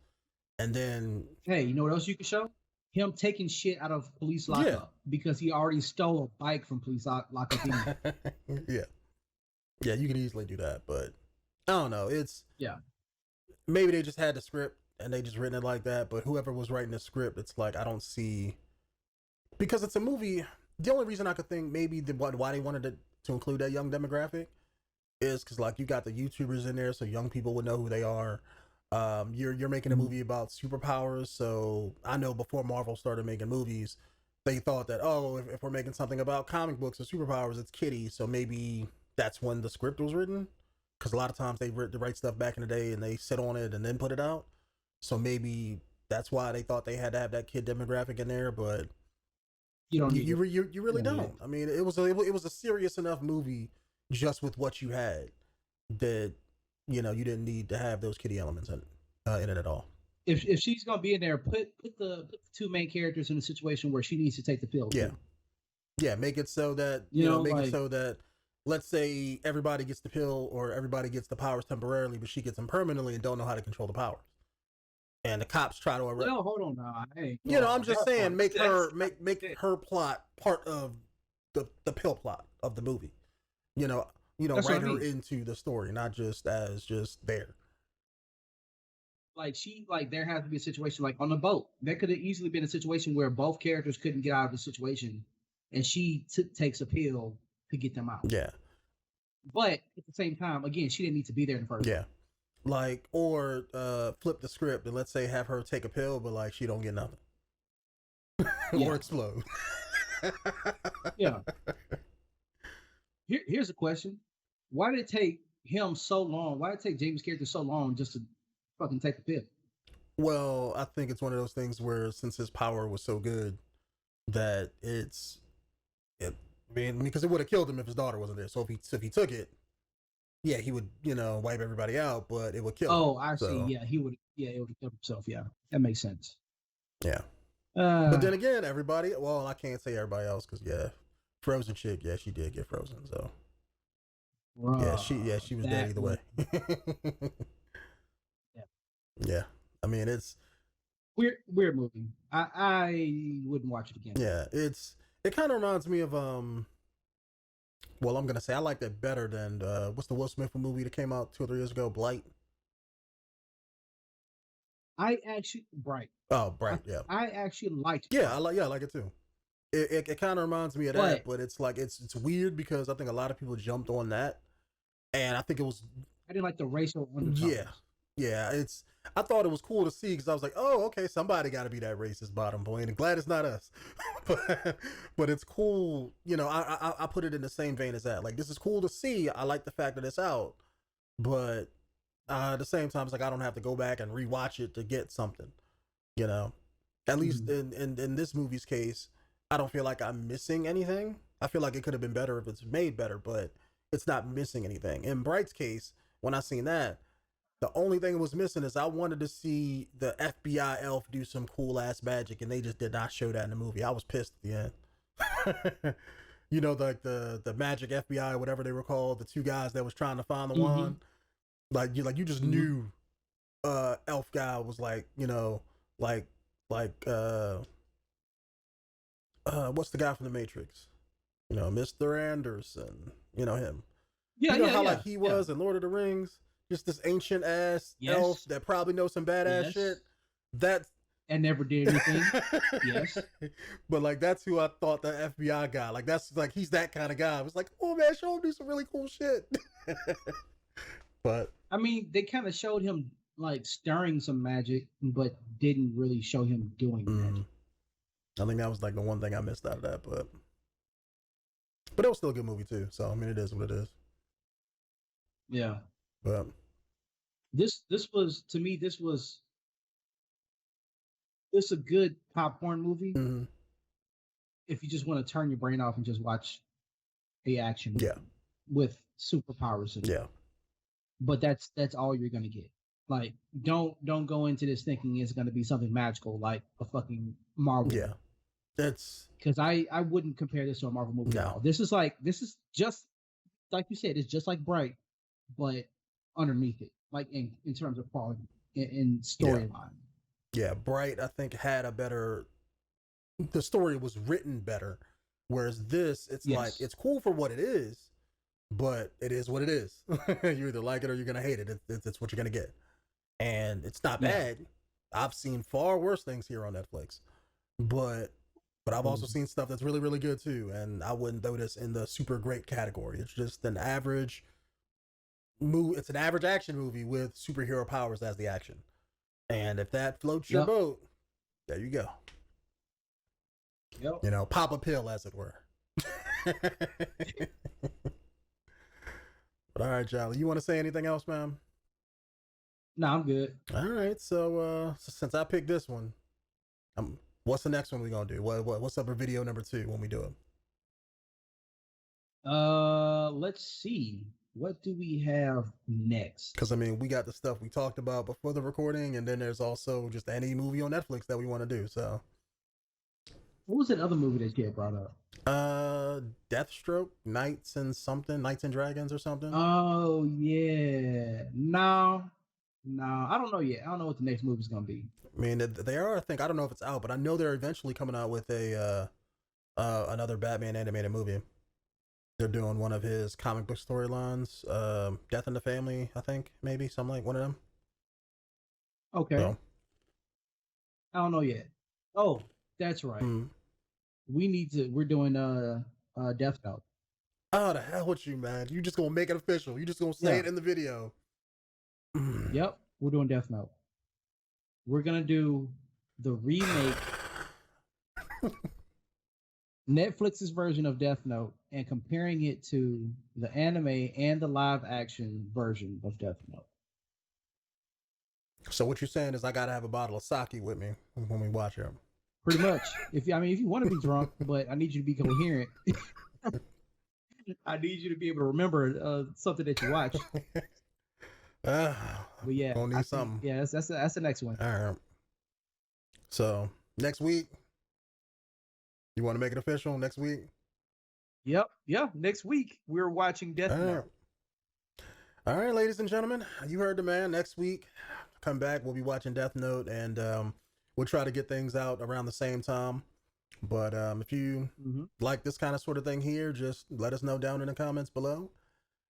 and then hey, you know what else you could show? Him taking shit out of police lockup because he already stole a bike from police lockup. Yeah, you can easily do that, but I don't know. It's maybe they just had the script and they just written it like that. But whoever was writing the script, it's like I don't see, because it's a movie. The only reason I could think maybe why they wanted to include that young demographic is because, like, you got the YouTubers in there, so young people would know who they are. You're making a movie about superpowers, so I know before Marvel started making movies, they thought that, oh, if we're making something about comic books or superpowers, it's kiddie. So maybe that's when the script was written. because a lot of times they write stuff back in the day and they sit on it and then put it out. So maybe that's why they thought they had to have that kid demographic in there, but You don't need you it. really don't need don't. I mean, it was a serious enough movie just with what you had that you didn't need to have those kiddie elements in it at all. If she's gonna be in there, put the two main characters in a situation where she needs to take the pill. Yeah. Too. Yeah, make it so that make it so that, let's say everybody gets the pill or everybody gets the powers temporarily, but she gets them permanently and don't know how to control the powers. And the cops try to arrest. Well, hold on now. Hey, I'm just saying, make her plot part of the pill plot of the movie. Write her into the story, not just as just there. Like there has to be a situation like on the boat. There could have easily been a situation where both characters couldn't get out of the situation, and she takes a pill to get them out. Yeah. But at the same time, again, she didn't need to be there in the first place. Like, or flip the script and let's say have her take a pill, but like she don't get nothing. Or explode. Yeah. Here's a question. Why did it take him so long? Why did it take Jamie's character so long just to fucking take the pill? Well, I think it's one of those things where since his power was so good that because it would have killed him if his daughter wasn't there. So if he took it, yeah, he would, wipe everybody out, but it would kill him. Oh, I see. Yeah, he would. Yeah, it would have killed himself. Yeah, that makes sense. Yeah. But then again, everybody. Well, I can't say everybody else because Frozen chick. Yeah, she did get frozen. So she was dead either way. Yeah. I mean, it's weird movie. I wouldn't watch it again. Yeah, it kind of reminds me of well, I'm gonna say I liked it better than what's the Will Smith movie that came out 2 or 3 years ago, Blight. Bright. Oh, Bright, yeah. I actually liked it. Yeah, I like it too. It kind of reminds me of that, but it's like it's weird because I think a lot of people jumped on that, and I think it was. I didn't like the racial undertones. Yeah. I thought it was cool to see because I was like, oh, okay, somebody got to be that racist bottom boy, and glad it's not us. but it's cool, I put it in the same vein as that. Like, this is cool to see. I like the fact that it's out, but at the same time, it's like I don't have to go back and rewatch it to get something. At least in this movie's case, I don't feel like I'm missing anything. I feel like it could have been better if it's made better, but it's not missing anything. In Bright's case, when I seen that, the only thing that was missing is I wanted to see the FBI elf do some cool ass magic, and they just did not show that in the movie. I was pissed at the end. Like the magic FBI, whatever they were called, the two guys that was trying to find the wand. Like you just knew elf guy was like, what's the guy from the Matrix? Mr. Anderson, him. Like he was in Lord of the Rings, just this ancient ass elf that probably knows some badass shit. And never did anything. Yes. But like that's who I thought the FBI guy. Like that's like he's that kind of guy. I was like, oh man, show him do some really cool shit. But I mean, they kind of showed him like stirring some magic, but didn't really show him doing magic. I think that was like the one thing I missed out of that, but it was still a good movie too. So I mean, it is what it is. Yeah. But this was to me, this a good popcorn movie. Mm-hmm. If you just want to turn your brain off and just watch the action, with superpowers in it. Yeah. But that's all you're gonna get. Like, don't go into this thinking it's gonna be something magical like a fucking Marvel. Yeah. That's because I wouldn't compare this to a Marvel movie at all. This is just like you said, it's just like Bright, but underneath it, like in terms of quality and storyline. Yeah, Bright I think had the story was written better, whereas this it's like it's cool for what it is, but it is what it is. You either like it or you're gonna hate it. It's what you're gonna get, and it's not bad. I've seen far worse things here on Netflix, but I've also seen stuff that's really, really good too. And I wouldn't throw this in the super great category. It's just an average movie. It's an average action movie with superhero powers as the action. And if that floats your boat, there you go. Yep. Pop a pill, as it were. But all right, Jolly, you want to say anything else, man? No, I'm good. All right, so since I picked this one, what's the next one we gonna do? What's up for video number 2 when we do it? Let's see. What do we have next? Because I mean, we got the stuff we talked about before the recording, and then there's also just any movie on Netflix that we want to do. So, what was that other movie that you had brought up? Deathstroke, Knights and Dragons or something. Oh yeah, no, I don't know yet. I don't know what the next movie's gonna be. I mean, they are. I think I don't know if it's out, but I know they're eventually coming out with a another Batman animated movie. They're doing one of his comic book storylines, Death in the Family, I think, maybe something like one of them. Okay. So, I don't know yet. Oh, that's right. We're doing Death Note. Oh, the hell with you, man! You just gonna make it official. You just gonna say it in the video. Yep, we're doing Death Note. We're gonna do the remake, Netflix's version of Death Note, and comparing it to the anime and the live action version of Death Note. So what you're saying is I gotta have a bottle of sake with me when we watch it. Pretty much. If you want to be drunk, but I need you to be coherent. I need you to be able to remember something that you watch. But yeah, gonna need something. Yeah, that's the next one. All right. So next week, you want to make it official? Next week. Yep. Yeah. Next week we're watching Death Note. All right, ladies and gentlemen, you heard the man. Next week, come back. We'll be watching Death Note, and we'll try to get things out around the same time. But if you like this kind of sort of thing here, just let us know down in the comments below,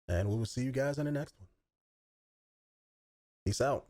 and we will see you guys in the next one. Peace out.